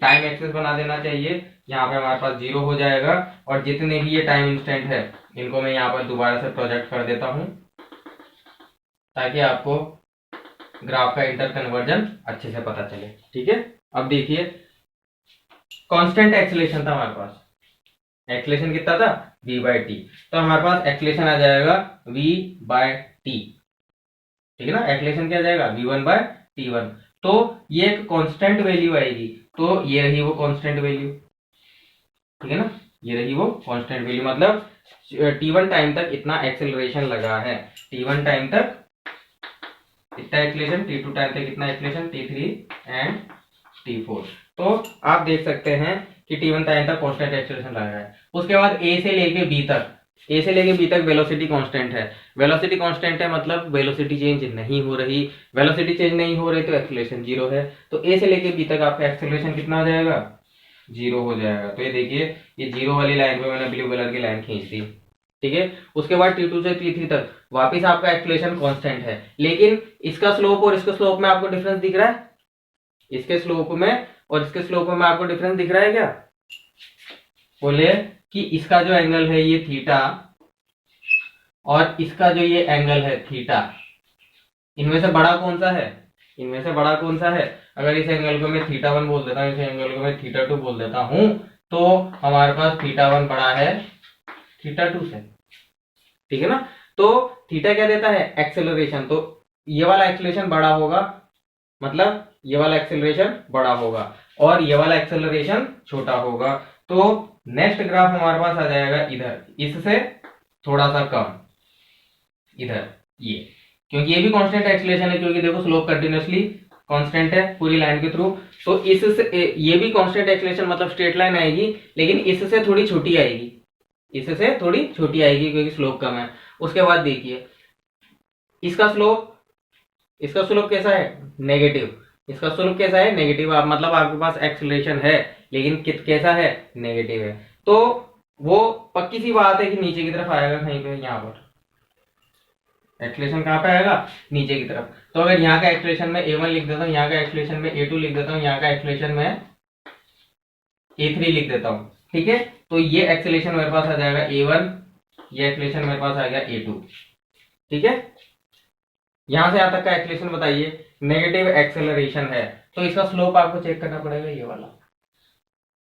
टाइम एक्सेस बना देना चाहिए। यहाँ पे हमारे पास 0 हो जाएगा, और जितने भी ये टाइम इंस्टेंट है इनको मैं यहाँ पर दोबारा से प्रोजेक्ट कर देता हूँ ताकि आपको ग्राफ का इंटर कन्वर्जन अच्छे से पता चले। ठीक है, अब देखिए कांस्टेंट एक्सेलरेशन था हमारे पास, एक्सेलरेशन कितना था? v by T. तो हमारे पास एक्सेलरेशन आ जाएगा v बाय टी। ठीक है ना, एक्सेलरेशन क्या आ जाएगा? v1 bye t1। तो ये एक कांस्टेंट वैल्यू आएगी, तो ये रही वो कांस्टेंट वैल्यू। ठीक है ना, ये रही वो कांस्टेंट वैल्यू, मतलब t1 टाइम तक इतना एक्सेलरेशन लगा है। t1 टाइम तक इतना एक्सेलरेशन, t2 टाइम तक इतना एक्सेलरेशन, t3 एंड t4। तो आप देख सकते हैं कि t1 टाइम तक कांस्टेंट एक्सेलरेशन लगा है। उसके बाद a से लेके b तक वेलोसिटी कांस्टेंट है। वेलोसिटी कांस्टेंट है मतलब वेलोसिटी चेंज नहीं हो रही। वेलोसिटी चेंज नहीं हो रही तो एक्सेलरेशन 0 है। तो a से लेके b तक आपका एक्सेलरेशन कितना हो जाएगा? 0 हो जाएगा। तो ये देखिए ये 0 वाली लाइन पे मैंने ब्लू कलर की लाइन खींच दी। ठीक है, उसके बाद t2 से t3 तक वापिस आपका एक्सेलरेशन कांस्टेंट है, लेकिन इसका स्लोप और इसके स्लोप में आपको डिफरेंस दिख रहा है? इसके स्लोप में और इसके स्लोप में आपको डिफरेंस दिख रहा है क्या? बोले कि इसका जो एंगल है ये थीटा और इसका जो ये एंगल है थीटा, इनमें से बड़ा कौन सा है? इनमें से बड़ा कौन सा है? अगर इस एंगल को मैं θ1 बोल देता हूँ, इस एंगल को मैं θ2 बोल देता हूँ, तो हमारे पास θ1 बड़ा है θ2 से। ठीक है ना, तो थीटा क्या देता है? एक्सेलरेशन। तो ये वाला एक्सेलरेशन बड़ा होगा, मतलब ये वाला एक्सेलरेशन बड़ा होगा और ये वाला एक्सेलरेशन छोटा होगा। तो नेक्स्ट ग्राफ हमारे पास आ जाएगा इधर, इससे थोड़ा सा कम इधर, ये, क्योंकि ये भी कांस्टेंट एक्सेलरेशन है, क्योंकि देखो स्लोप कंटिन्यूअसली कांस्टेंट है पूरी लाइन के थ्रू। तो इससे ये भी कांस्टेंट एक्सेलरेशन मतलब स्ट्रेट लाइन आएगी, लेकिन इससे थोड़ी छोटी आएगी, इससे थोड़ी छोटी आएगी क्योंकि स्लोप कम है। उसके बाद देखिए इसका स्लोप कैसा है? नेगेटिव। इसका स्लोप कैसा है? नेगेटिव। आप मतलब आपके पास एक्सेलरेशन है लेकिन कैसा है? नेगेटिव है। तो वो पक्की सी बात है कि नीचे की तरफ आएगा कहीं पे, यहाँ पर एक्सेलरेशन कहाँ पे आएगा? नीचे की तरफ। तो अगर यहाँ का एक्सेलरेशन में a1 लिख देता हूँ, यहाँ का एक्सेलरेशन में a2 लिख देता हूँ, यहाँ का एक्सेलरेशन में a3 लिख देता हूँ। ठीक है, तो ये एक्सेलरेशन मेरे पास आ जाएगा a1, ये एक्सेलरेशन मेरे पास आ गया a2। ठीक है, यहां से यहां तक का एक्सेलरेशन बताइए, नेगेटिव एक्सेलरेशन है, तो इसका स्लोप आपको चेक करना पड़ेगा ये वाला।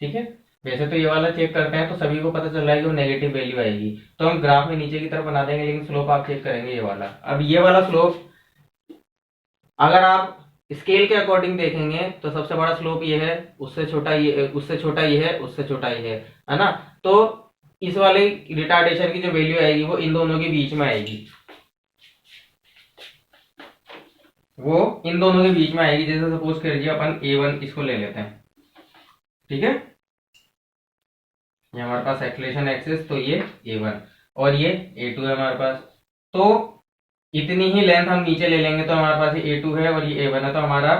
ठीक है, वैसे तो ये वाला चेक करते हैं तो सभी को पता चल रहा है कि वो नेगेटिव वैल्यू आएगी, तो हम ग्राफ में नीचे की तरफ बना देंगे, लेकिन स्लोप आप चेक करेंगे ये वाला। अब ये वाला स्लोप अगर आप स्केल के अकॉर्डिंग देखेंगे तो सबसे बड़ा स्लोप ये है, उससे छोटा ये, उससे छोटा ये है, उससे छोटा ये है ना। तो इस वाले रिटार्डेशन की जो वैल्यू आएगी वो इन दोनों के बीच में आएगी, वो इन दोनों के बीच में आएगी। जैसे सपोज करिए अपन a1 इसको ले लेते हैं। ठीक है, ये हमारे पास एक्सेलरेशन एक्सिस, तो ये a1 और ये a2 है हमारे पास। तो इतनी ही लेंथ हम नीचे ले लेंगे तो हमारे पास ये a2 है और ये a1 है, तो हमारा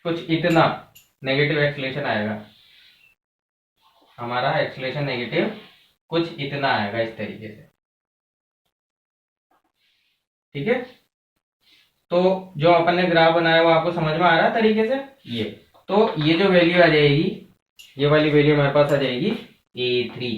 कुछ इतना नेगेटिव एक्सेलरेशन आएगा, हमारा एक्सेलरेशन नेगेटिव कुछ इतना आएगा इस तरीके से। ठीक है, तो जो अपन ने ग्राफ बनाया वो आपको समझ में आ रहा है तरीके से। ये तो ये जो वैल्यू आ जाएगी, ये वाली वैल्यू हमारे पास आ जाएगी A3।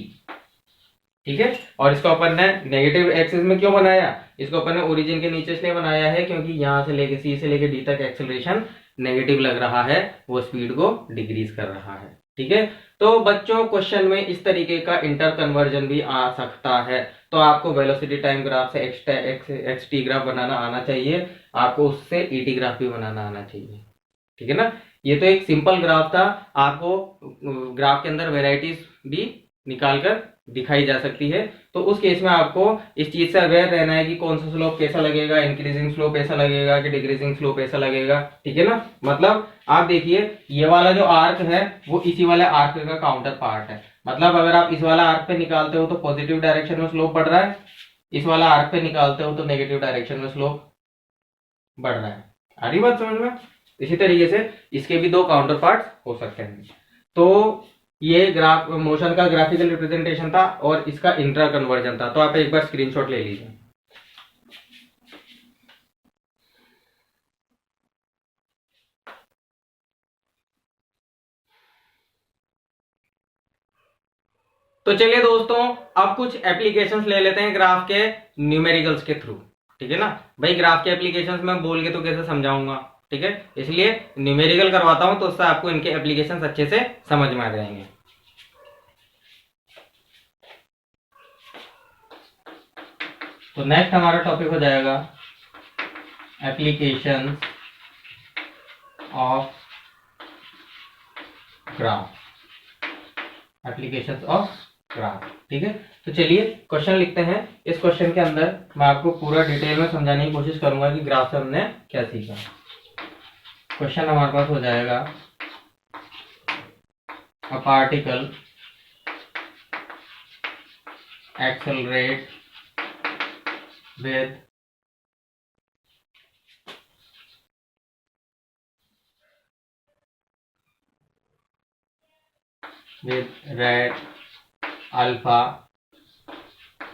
ठीक है, और इसको अपन ने नेगेटिव एक्सिस में क्यों बनाया, इसको अपन ने ओरिजिन के नीचे इसलिए बनाया है क्योंकि यहाँ से लेके सी से लेके डी तक एक्सेलरेशन नेगेटिव लग रहा है, वो स्पीड को डिक्रीज कर रहा है। ठीक है, तो बच्चों क्वेश्चन में इस तरीके का इंटर कन्वर्जन भी आ सकता है, तो आपको वेलोसिटी टाइम ग्राफ से एक्सटी ग्राफ बनाना आना चाहिए, आपको उससे ईटी ग्राफ भी बनाना आना चाहिए। ठीक है ना, ये तो एक सिंपल ग्राफ था, आपको ग्राफ के अंदर वेराइटीज भी निकाल कर दिखाई जा सकती है, तो उस केस में आपको इस चीज से अवेयर रहना है कि कौन सा स्लोप कैसा लगेगा, इंक्रीजिंग स्लोप ऐसा लगेगा कि डिक्रीजिंग स्लोप ऐसा लगेगा। ठीक है ना, मतलब आप देखिए ये वाला जो आर्क है वो इसी वाले आर्क का काउंटर पार्ट है, मतलब अगर आप इस वाला आर्क पे निकालते हो तो पॉजिटिव डायरेक्शन में स्लोप बढ़ रहा है, इस वाला आर्क पे निकालते हो तो नेगेटिव डायरेक्शन में स्लोप बढ़ रहा है। आ रही बात समझ में? इसी तरीके से इसके भी दो काउंटर पार्ट हो सकते हैं। तो ये ग्राफ मोशन का ग्राफिकल रिप्रेजेंटेशन था और इसका इंट्रा कन्वर्जन था, तो आप एक बार स्क्रीनशॉट ले लीजिए। तो चलिए दोस्तों, अब कुछ एप्लीकेशंस ले लेते हैं ग्राफ के न्यूमेरिकल्स के थ्रू। ठीक है ना भाई, ग्राफ के एप्लीकेशंस में बोल के तो कैसे समझाऊंगा, ठीक है, इसलिए न्यूमेरिकल करवाता हूं तो उससे आपको इनके एप्लीकेशंस अच्छे से समझ में आ जाएंगे। तो नेक्स्ट हमारा टॉपिक हो जाएगा application of graph, application of graph. ठीक है, तो चलिए क्वेश्चन लिखते हैं। इस क्वेश्चन के अंदर मैं आपको पूरा डिटेल में समझाने की कोशिश करूंगा कि ग्राफ से हमने क्या सीखा। क्वेश्चन हमारे पास हो जाएगा a particle accelerate with rate alpha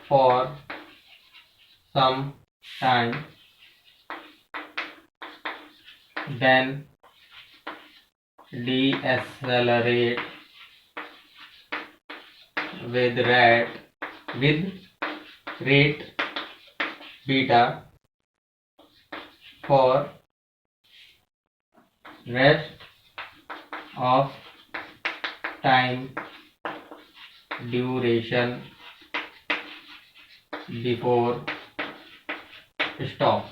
for some time, then decelerate with rate beta for rest of time duration before stop।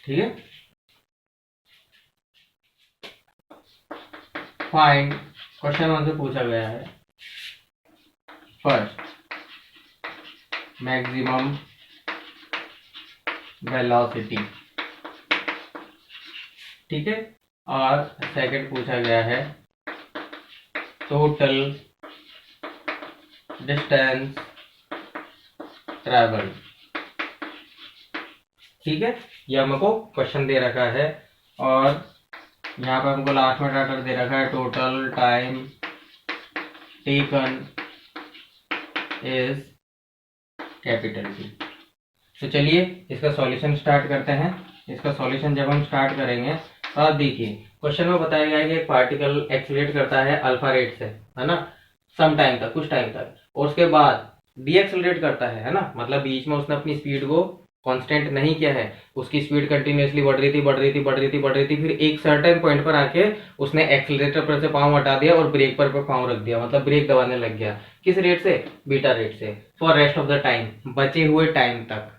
ठीक है, फाइंड, क्वेश्चन हमसे पूछा गया है फर्स्ट मैक्सिमम वेलोसिटी। ठीक है, और सेकंड पूछा गया है टोटल डिस्टेंस ट्रैवल। ठीक है, ये हमको क्वेश्चन दे रखा है और यहाँ पर हमको लास्ट में डाटा दे रखा है total time taken is capital T. तो चलिए इसका सॉल्यूशन स्टार्ट करते हैं। इसका सॉल्यूशन जब हम स्टार्ट करेंगे तो आप देखिए क्वेश्चन में बताया गया है कि एक पार्टिकल एक्सीलरेट करता है अल्फा रेट से, है ना, सम टाइम तक, कुछ टाइम तक, और उसके बाद डी एक्सीलरेट करता है ना, मतलब बीच में उसने अपनी स्पीड को कांस्टेंट नहीं किया है, उसकी स्पीड कंटिन्यूअसली बढ़ रही थी, फिर एक सर्टेन पॉइंट पर आके उसने एक्सीलरेटर पर से पाँव हटा दिया और ब्रेक पर पाँव रख दिया, मतलब ब्रेक दबाने लग गया। किस रेट से? बीटा रेट से, for rest of the time, बचे हुए टाइम तक।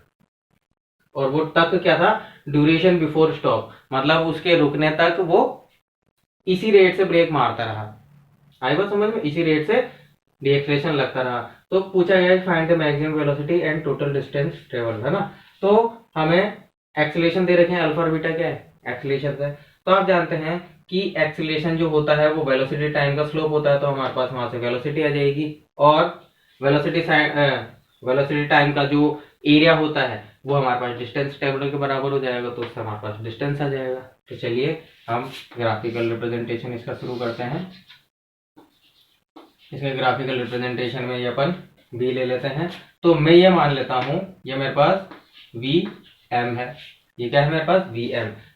और वो तक क्या था? ड्यूरेशन बिफोर स्टॉप, मतलब उसके रुकने तक वो इसी रेट से ब्रेक मारता रहा। आई बात समझ में? इसी रेट से डिएक्सलेरेशन लगता रहा। तो पूछा गया find the maximum velocity and total distance travel, है ना। तो हमें एक्सेलरेशन दे रखे हैं, अल्फा और बीटा क्या है? एक्सेलरेशन है। तो आप जानते हैं कि एक्सेलरेशन जो होता है वो वेलोसिटी टाइम का स्लोप होता है, तो हमारे पास वहां से वेलोसिटी आ जाएगी, और वेलोसिटी टाइम का जो एरिया होता है वो हमारे पास डिस्टेंस टेबल के बराबर हो जाएगा, तो उससे हमारे पास डिस्टेंस आ जाएगा। तो चलिए हम ग्राफिकल रिप्रेजेंटेशन इसका शुरू करते हैं। इसके ग्राफिकल रिप्रेजेंटेशन में ये अपन v ले लेते हैं। तो मैं ये मान लेता हूं ये मेरे पास vm है। ये क्या है मेरे पास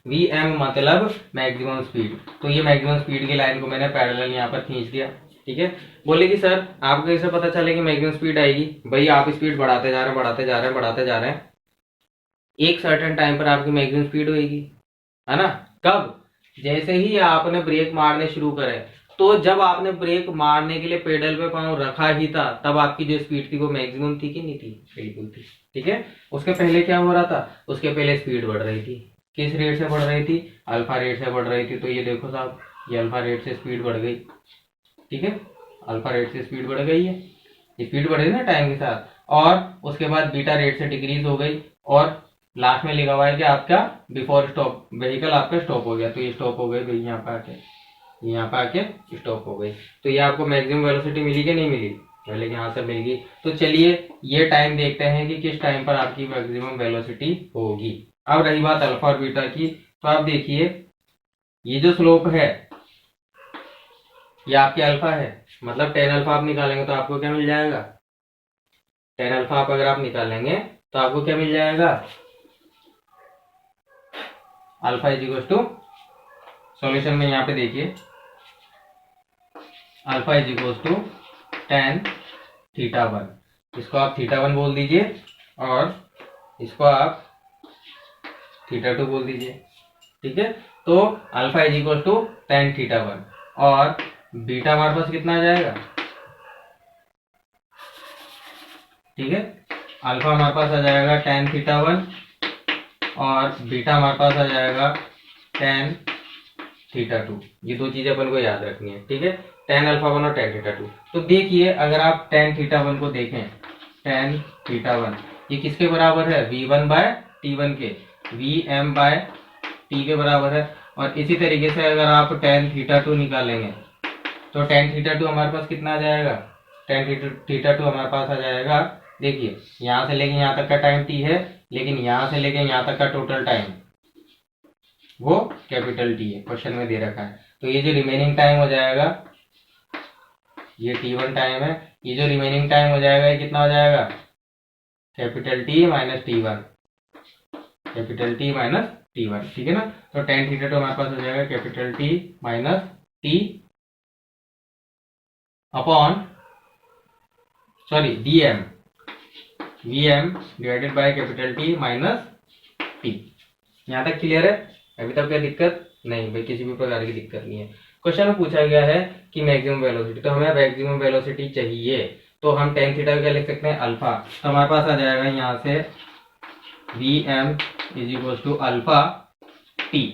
vm मतलब मैक्सिमम स्पीड। तो ये मैक्सिमम स्पीड की लाइन को मैंने पैरेलल यहाँ पर खींच दिया। ठीक है, बोले कि सर आपको कैसे पता चलेगी मैक्सिमम स्पीड आएगी? भाई आप स्पीड बढ़ाते जा रहे हैं, बढ़ाते जा रहे हैं, बढ़ाते जा रहे हैं, एक सर्टेन टाइम पर आपकी मैक्सिमम स्पीड होगी, है ना? कब? जैसे ही आपने ब्रेक मारने शुरू करे। तो जब आपने ब्रेक मारने के लिए पेडल पे पांव रखा ही था तब आपकी जो स्पीड थी वो मैक्सिमम थी कि नहीं थी? बिल्कुल थी। ठीक है, उसके पहले क्या हो रहा था? उसके पहले स्पीड बढ़ रही थी। किस रेट से बढ़ रही थी? अल्फा रेट से बढ़ रही थी। तो ये देखो साहब, ये अल्फा रेट से स्पीड बढ़ गई। ठीक है, अल्फा रेट से स्पीड बढ़ गई है, स्पीड बढ़ रही है ना टाइम के साथ। और उसके बाद बीटा रेट से डिक्रीज हो गई और लास्ट में लिखा हुआ है कि आपका बिफोर स्टॉप व्हीकल आपका स्टॉप हो गया। तो ये स्टॉप हो गई भाई, यहाँ पे आके, यहाँ पे आके स्टॉप हो गई। तो ये आपको मैक्सिमम वेलोसिटी मिली कि नहीं मिली? पहले यहाँ से मिल गई। तो चलिए ये टाइम देखते हैं कि किस टाइम पर आपकी मैक्सिमम वेलोसिटी होगी। अब रही बात अल्फा और बीटा की, तो आप देखिए ये जो स्लोप है ये आपके अल्फा है, मतलब टेन अल्फा आप निकालेंगे तो आपको क्या मिल जाएगा? टेन अल्फा आप अगर आप निकालेंगे तो आपको क्या मिल जाएगा? Alpha is equal to, solution में यहाँ पे देखिए, alpha is equal to ten theta one. इसको आप थीटा वन बोल दीजिए और इसको आप थीटा टू बोल दीजिए। ठीक है, तो alpha is equal to ten theta one और बीटा हमारे पास कितना आ जाएगा? ठीक है, अल्फा हमारे पास आ जाएगा टेन थीटा वन और बीटा हमारे पास आ जाएगा टेन थीटा टू। ये दो चीजें अपन को याद रखनी है। ठीक है, टेन अल्फा वन और टेन थीटा टू। तो देखिए अगर आप टेन थीटा वन को देखें, टेन थीटा वन ये किसके बराबर है? V one by t one के, वी एम बाय टी के बराबर है। और इसी तरीके से अगर आप टेन थीटा टू निकालेंगे तो टेन थीटा टू हमारे पास कितना आ जाएगा? टेन थीटा टू हमारे पास आ जाएगा, देखिए यहाँ से लेके यहाँ तक का टाइम टी है, लेकिन यहाँ से लेके यहाँ तक का टोटल टाइम वो कैपिटल टी है, क्वेश्चन में दे रखा है। तो ये जो रिमेनिंग टाइम हो जाएगा ये टी वन टाइम है, ये जो रिमेनिंग टाइम हो जाएगा ये कितना हो जाएगा? Capital t minus T one, capital t minus T one. ठीक है ना, तो टेन थीटा टू हमारे पास हो जाएगा capital t minus t upon sorry d m, v m divided by capital t minus t. यहाँ तक क्लियर है? अभी तक क्या दिक्कत नहीं भाई, किसी भी प्रकार की दिक्कत नहीं है। क्वेश्चन में पूछा गया है कि मैक्सिमम वेलोसिटी, तो हमें मैक्सिमम वेलोसिटी चाहिए तो हम टेन थीटा क्या लिख सकते हैं? अल्फा। तो हमारे पास आ जाएगा यहाँ से v M is equal to alpha t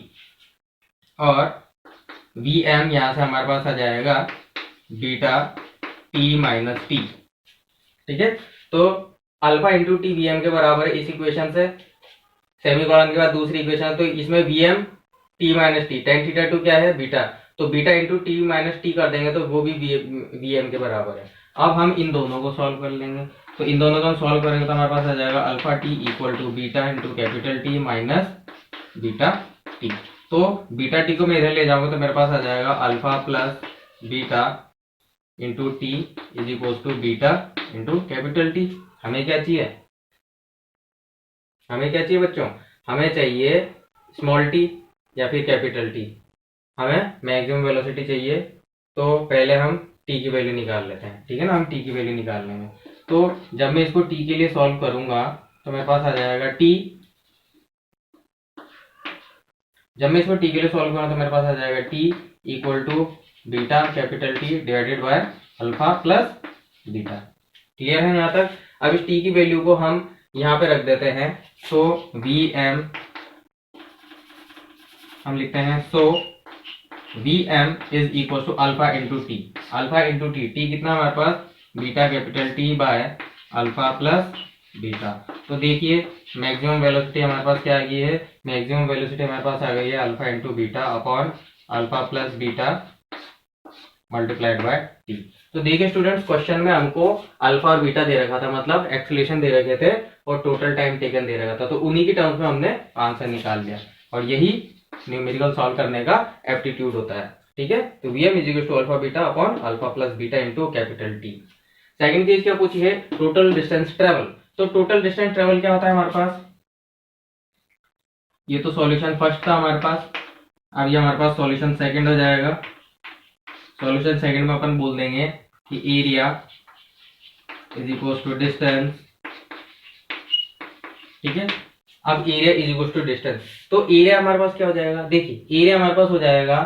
और वी एम यहाँ से हमारे पास आ जाएगा बीटा टी माइनस टी। ठीक है, तो alpha into t v m के बराबर है इस इक्वेशन से। सेमीकोलन के बाद दूसरी इक्वेशन, तो इसमें v m t minus t, ten theta two क्या है? बीटा, तो beta into t minus t कर देंगे तो वो भी वी एम के बराबर है। अब हम इन दोनों को सॉल्व कर लेंगे, तो इन दोनों को हम सॉल्व करेंगे तो हमारे पास आ जाएगा alpha t equal to beta into capital t minus beta t. तो बीटा टी को मैं इधर ले जाऊंगा तो मेरे पास आ जाएगा alpha plus beta into t is equal to beta into capital t. हमें क्या चाहिए? हमें क्या चाहिए बच्चों? हमें चाहिए स्मॉल टी या फिर कैपिटल टी। हमें मैक्सिमम वेलोसिटी चाहिए, तो पहले हम टी की वैल्यू निकाल लेते हैं। ठीक है ना, हम टी की वैल्यू निकाल लेंगे। तो जब मैं इसको टी के लिए सॉल्व करूंगा तो मेरे पास आ जाएगा टी, जब मैं इसको टी के लिए सॉल्व करूंगा तो मेरे पास आ जाएगा t equal to beta capital t divided by alpha plus beta. Clear है यहाँ तक? अब इस टी की वैल्यू को हम यहाँ पे रख देते हैं। सो वी एम हम लिखते हैं, so V M is equal to alpha into T, alpha into T, T कितना हमारे पास? Beta capital T by alpha plus beta. तो देखिए मैक्सिमम वेलोसिटी हमारे पास क्या आ गई है? मैक्सिमम वेलोसिटी हमारे पास आ गई है alpha into beta upon alpha plus beta multiplied by T. तो देखिए स्टूडेंट्स, क्वेश्चन में हमको अल्फा और बीटा दे रखा था, मतलब एक्सेलरेशन दे रखे थे और टोटल टाइम टेकन दे रखा था, तो उन्हीं की टर्म्स में हमने आंसर निकाल लिया और यही न्यूमेरिकल सॉल्व करने का एप्टीट्यूड होता है। ठीक है, तो Vm is equal to alpha beta upon alpha plus beta into capital t. Second चीज क्या पूछी है, टोटल डिस्टेंस ट्रेवल। तो टोटल डिस्टेंस ट्रेवल क्या होता है हमारे पास, ये तो सॉल्यूशन फर्स्ट था हमारे पास, अब ये हमारे पास सॉल्यूशन सेकंड हो जाएगा। सॉल्यूशन सेकंड में अपन बोल देंगे कि area is equal to distance. ठीक है, अब area is equal to distance, तो एरिया हमारे पास क्या हो जाएगा, देखिए एरिया हमारे पास हो जाएगा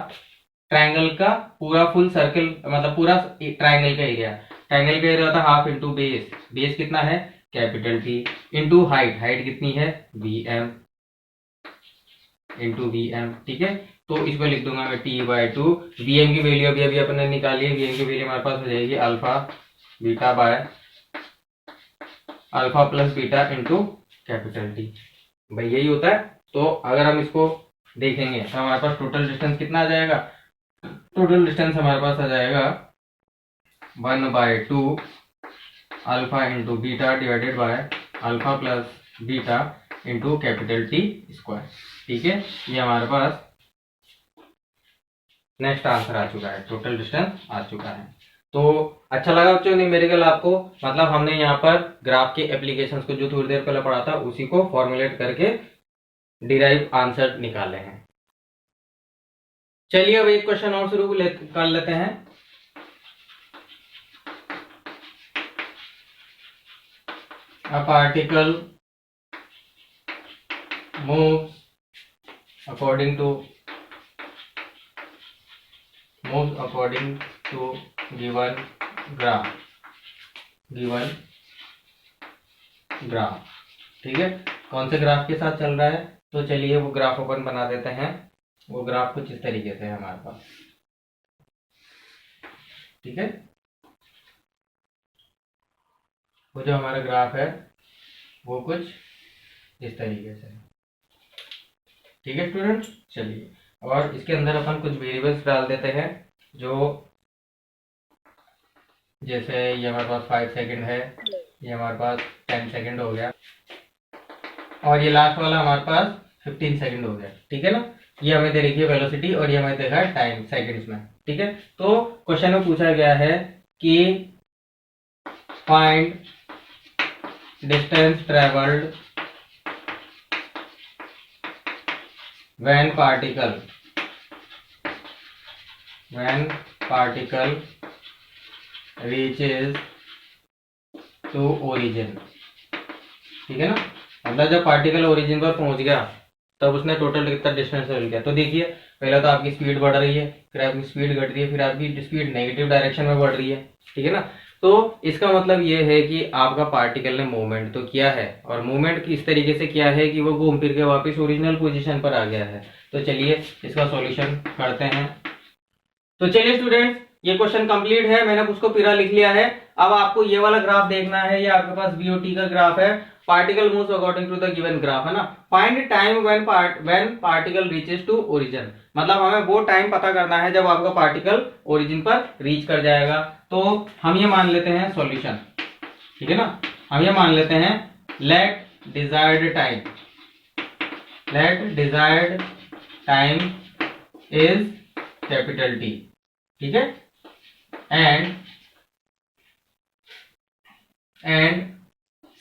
ट्राइंगल का पूरा फुल सर्कल, मतलब पूरा ट्राइंगल का एरिया। ट्राइंगल का एरिया होता है हाफ इंटू बेस, बेस कितना है capital T, into height, height कितनी है Vm इंटू Vm। ठीक है, तो इसको लिख दूंगा मैं T/2। Vm की वैल्यू अभी अभी अपने निकाली है, Vm की वैल्यू हमारे पास हो जाएगी alpha beta by alpha plus beta into capital T. भाई यही होता है। तो अगर हम इसको देखेंगे तो हमारे पास टोटल डिस्टेंस कितना आ जाएगा, टोटल डिस्टेंस हमारे पास आ जाएगा 1/2 alpha into beta divided by alpha plus beta into capital T square. ठीक है, ये हमारे पास नेक्स्ट आंसर आ चुका है, टोटल डिस्टेंस आ चुका है। तो अच्छा लगा बच्चों न्यूमेरिकल आपको, मतलब हमने यहाँ पर ग्राफ के एप्लीकेशंस को जो थोड़ी देर पहले पढ़ा था उसी को फॉर्मुलेट करके डिराइव आंसर निकाले हैं। चलिए अब एक क्वेश्चन और शुरू कर लेते हैं। A particle moves according to given graph। ठीक है, कौन से ग्राफ के साथ चल रहा है, तो चलिए वो ग्राफ अपन बना देते हैं। वो ग्राफ कुछ इस तरीके से है हमारे पास। ठीक है, वो जो हमारा ग्राफ है वो कुछ इस तरीके से है। ठीक है स्टूडेंट, चलिए और इसके अंदर अपन कुछ वेरिएबल्स डाल देते हैं, जो जैसे ये हमारे पास 5 सेकंड है, ये हमारे पास 10 सेकंड हो गया और ये लास्ट वाला हमारे पास 15 सेकंड हो गया। ठीक है ना, ये हमें दे रखी है वेलोसिटी और ये हमें देखा है टाइम सेकंड्स में। ठीक है, तो क्वेश्चन में पूछा गया है कि find distance travelled when particle reaches to origin। ठीक है ना, मतलब जब पार्टिकल ओरिजिन पर पहुंच गया तब उसने टोटल कितना डिस्टेंस ट्रेवल किया। तो देखिए पहले तो आपकी स्पीड बढ़ रही है, फिर आपकी स्पीड घट रही है, फिर आपकी स्पीड नेगेटिव डायरेक्शन में बढ़ रही है। ठीक है ना, तो इसका मतलब ये है कि आपका पार्टिकल ने मूवमेंट तो किया है और मूवमेंट इस तरीके से किया है कि वो घूम फिर के वापस ओरिजिनल पोजीशन पर आ गया है। तो चलिए इसका सॉल्यूशन करते हैं। तो चलिए स्टूडेंट्स, ये क्वेश्चन कंप्लीट है, मैंने उसको पूरा लिख लिया है। अब आपको ये वाला ग्राफ देखना है, ये आपके पास बीओटी का ग्राफ है, particle moves according to the given graph, है ना। Find time when particle reaches to origin, मतलब हमें वो टाइम पता करना है जब आपका पार्टिकल ओरिजिन पर रीच कर जाएगा। तो हम ये मान लेते हैं सॉल्यूशन। ठीक है ना, हम ये मान लेते हैं let desired time is capital t. ठीक है, and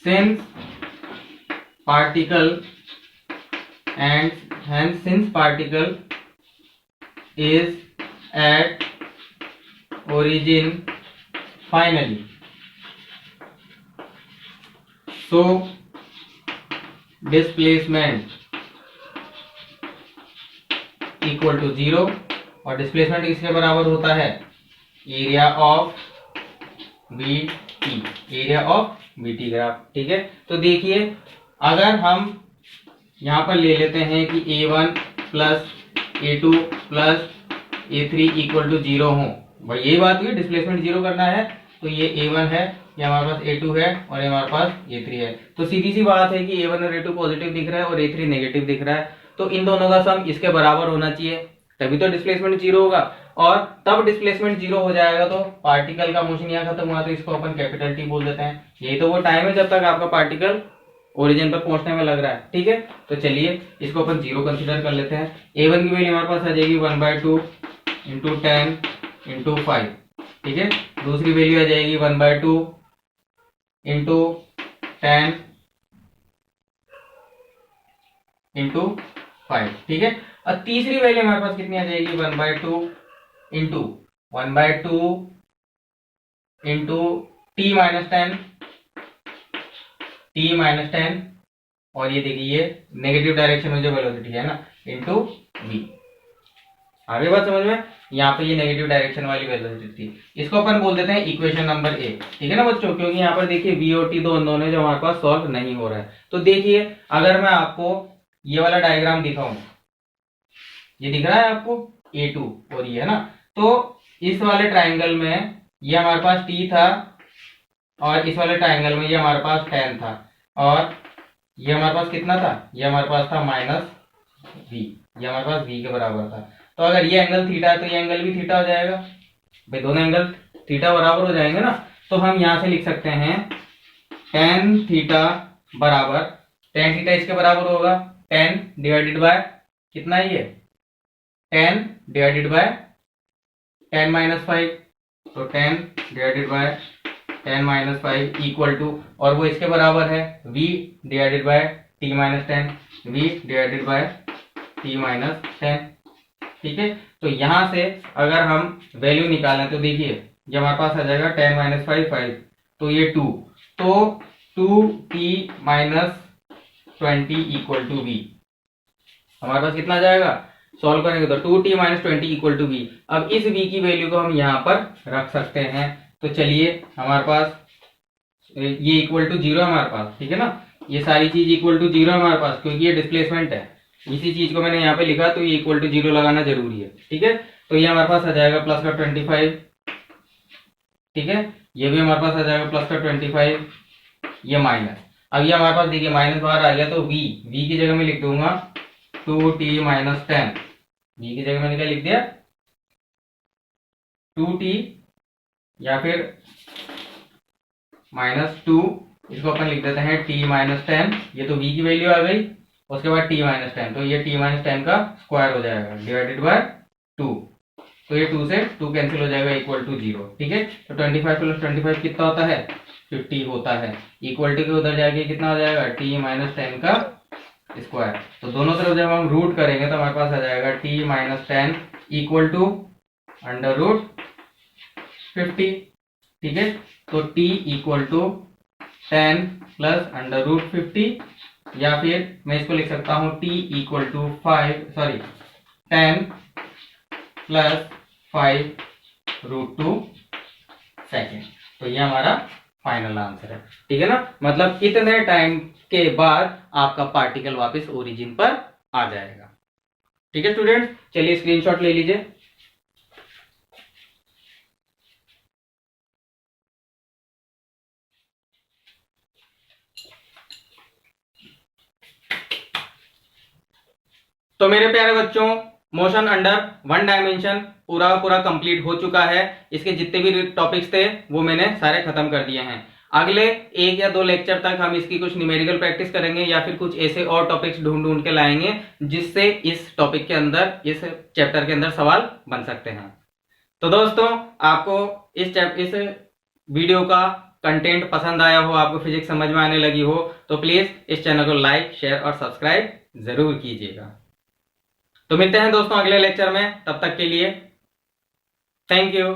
since particle is at origin finally, so displacement equal to 0, और डिस्प्लेसमेंट किसके बराबर होता है, एरिया ऑफ बीटी ग्राफ। ठीक है, तो देखिए अगर हम यहां पर ले लेते हैं कि A1 plus A2 plus A3 equal to 0 हो, भाई यही बात हुई, डिस्प्लेसमेंट 0 करना है, तो ये A1 है, ये हमारे पास A2 है और ये हमारे पास A3 है। तो सीधी सी बात है कि A1 और A2 पॉजिटिव दिख रहा है और A3 नेगेटिव दिख रहा है, तो इन दोनों का सम इसके बराबर होना चाहिए, तभी तो डिस्प्लेसमेंट 0 होगा। और तब डिस्प्लेसमेंट जीरो हो जाएगा तो पार्टिकल का मोशन यहाँ खत्म हुआ, तो इसको अपन कैपिटल टी बोल देते हैं। यही तो वो टाइम है जब तक आपका पार्टिकल ओरिजिन पर पहुंचने में लग रहा है। ठीक है, तो चलिए इसको अपन जीरो कंसिडर कर लेते हैं। A1 की वैल्यू हमारे पास आ जाएगी 1/2 इंटू 10 इंटू 5। ठीक है, दूसरी वैल्यू आ जाएगी 1/2 इंटू 10 इंटू 5। ठीक है, और तीसरी वैल्यू हमारे पास कितनी आ जाएगी 1/2 इंटू 1/2 इंटू टी माइनस 10 और ये देखिए ये नेगेटिव डायरेक्शन में जो वेलोसिटी है ना इंटू v। आगे बात समझ में, यहाँ पे ये नेगेटिव डायरेक्शन वाली वेलोसिटी थी, इसको अपन बोल देते हैं इक्वेशन नंबर ए। ठीक है ना बच्चों, क्योंकि यहाँ पर देखिए v और t दो अननोन है जो हमारे पास सॉल्व नहीं हो रहा है। तो देखिए अगर मैं आपको ये वाला डायग्राम दिखाऊं, ये दिख रहा है आपको A2 और ये है ना, तो इस वाले ट्राइंगल में ये हमारे पास t था और इस वाले ट्राइंगल में ये हमारे पास 10 था और ये हमारे पास कितना था, ये हमारे पास था -v, ये हमारे पास v के बराबर था। तो अगर ये एंगल थीटा है तो ये एंगल भी थीटा हो जाएगा भाई, दोनों एंगल थीटा बराबर हो जाएंगे ना। तो हम यहां से लिख सकते हैं tan थीटा बराबर, tan थीटा इसके बराबर होगा 10 डिवाइडेड बाय कितना है ये 10 डिवाइडेड बाय 10 माइनस 5, तो 10 divided by 10 minus 5 equal to, और वो इसके बराबर है v divided by t minus 10, v divided by t minus 10। ठीक है, तो यहां से अगर हम वैल्यू निकालें तो देखिए ये हमारे पास आ जाएगा 10 माइनस 5 तो ये 2, तो 2t minus 20 equal to v। हमारे पास कितना जाएगा, सॉल्व करेंगे तो 2t minus 20 equal to v। अब इस v की वैल्यू को हम यहाँ पर रख सकते हैं। तो चलिए हमारे पास ये इक्वल टू जीरो है हमारे पास। ठीक है ना, ये सारी चीज इक्वल टू जीरो है हमारे पास क्योंकि ये डिस्प्लेसमेंट है। इसी चीज को मैंने यहाँ पे लिखा तो ये इक्वल टू जीरो लगाना जरूरी है। ठीक है, तो ये हमारे पास आ जाएगा प्लस का 25। ठीक है, ये भी हमारे पास आ जाएगा प्लस का 25, ये माइनस। अब ये हमारे पास देखिए माइनस बाहर आ गया तो v की जगह में लिख दूंगा 2t माइनस 10। v की जगह मैंने क्या लिख दिया 2t या फिर -2, इसको अपन लिख देते हैं t माइनस 10। ये तो v की वैल्यू आ गई, उसके बाद t माइनस 10, तो ये t माइनस 10 का स्क्वायर हो जाएगा डिवाइडेड बाय 2, तो ये 2 से 2 कैंसिल हो जाएगा इक्वल टू 0। ठीक है, तो 25 प्लस 25 कितना होता है 50 होता है, इक्वल टू के उधर जाके कितना हो जाएगा t माइनस 10 का स्क्वायर। तो दोनों तरफ जब हम रूट करेंगे तो हमारे पास आ जाएगा t minus 10 equal to under root 50। ठीक है, तो t equal to 10 plus under root 50, या फिर मैं इसको लिख सकता हूं t equal to 10 plus 5 root 2 second. तो ये हमारा फाइनल आंसर है। ठीक है ना, मतलब इतने टाइम के बाद आपका पार्टिकल वापस ओरिजिन पर आ जाएगा। ठीक है स्टूडेंट, चलिए स्क्रीनशॉट ले लीजिए। तो मेरे प्यारे बच्चों, मोशन अंडर वन डायमेंशन पूरा कंप्लीट हो चुका है। इसके जितने भी टॉपिक्स थे वो मैंने सारे खत्म कर दिए हैं। अगले 1 या 2 लेक्चर तक हम इसकी कुछ न्यूमेरिकल प्रैक्टिस करेंगे या फिर कुछ ऐसे और टॉपिक्स ढूंढ के लाएंगे जिससे इस टॉपिक के अंदर, इस चैप्टर के अंदर सवाल बन सकते हैं। तो दोस्तों, आपको इस वीडियो का कंटेंट पसंद आया हो, आपको फिजिक्स समझ में आने लगी हो, तो प्लीज इस चैनल को लाइक, शेयर और सब्सक्राइब जरूर कीजिएगा। तो मिलते हैं दोस्तों अगले लेक्चर में, तब तक के लिए थैंक यू।